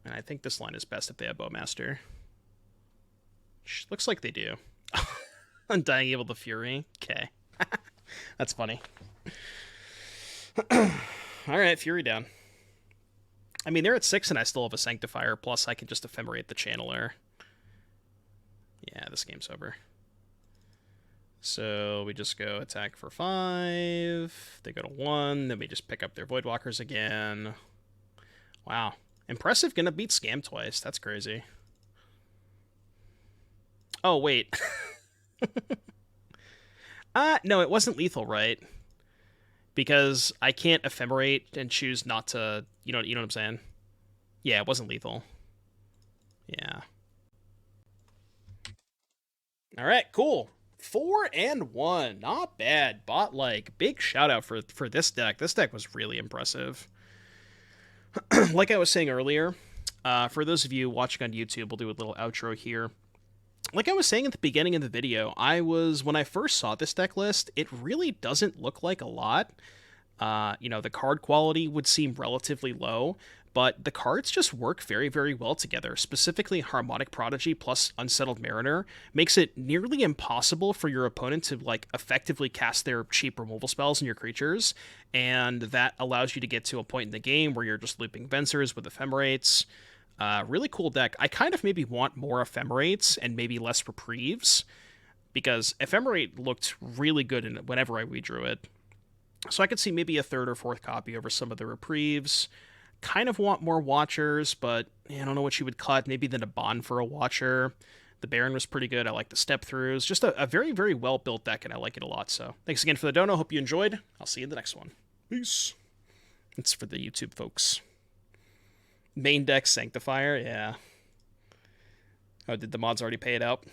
And I think this line is best if they have Bowmaster. Looks like they do. Undying Evil the Fury. Okay. That's funny. Alright, Fury down. I mean, they're at 6 and I still have a Sanctifier, plus I can just Ephemerate the Channeler. Yeah, this game's over. So we just go attack for 5. They go to 1. Then we just pick up their Voidwalkers again. Wow. Impressive gonna beat Scam twice. That's crazy. Oh, wait. No, it wasn't lethal, right? Because I can't Ephemerate and choose not to... You know what I'm saying? Yeah, it wasn't lethal. Yeah. Alright, cool. 4-1. Not bad. Bot like. Big shout out for this deck. This deck was really impressive. Like I was saying earlier, for those of you watching on YouTube, we'll do a little outro here. Like I was saying at the beginning of the video, when I first saw this deck list, it really doesn't look like a lot. You know, the card quality would seem relatively low, but the cards just work very, very well together. Specifically, Harmonic Prodigy plus Unsettled Mariner makes it nearly impossible for your opponent to, like, effectively cast their cheap removal spells on your creatures, and that allows you to get to a point in the game where you're just looping Vensers with Ephemerates. Really cool deck. I kind of maybe want more Ephemerates and maybe less Reprieves, because Ephemerate looked really good whenever I redrew it. So I could see maybe a 3rd or 4th copy over some of the Reprieves. Kind of want more Watchers, but I don't know what you would cut. Maybe the Naban for a Watcher. The Barrin was pretty good. I like the step-throughs. Just a very, very well-built deck, and I like it a lot. So thanks again for the dono. Hope you enjoyed. I'll see you in the next one. Peace. It's for the YouTube folks. Main deck Sanctifier, yeah. Oh, did the mods already pay it out?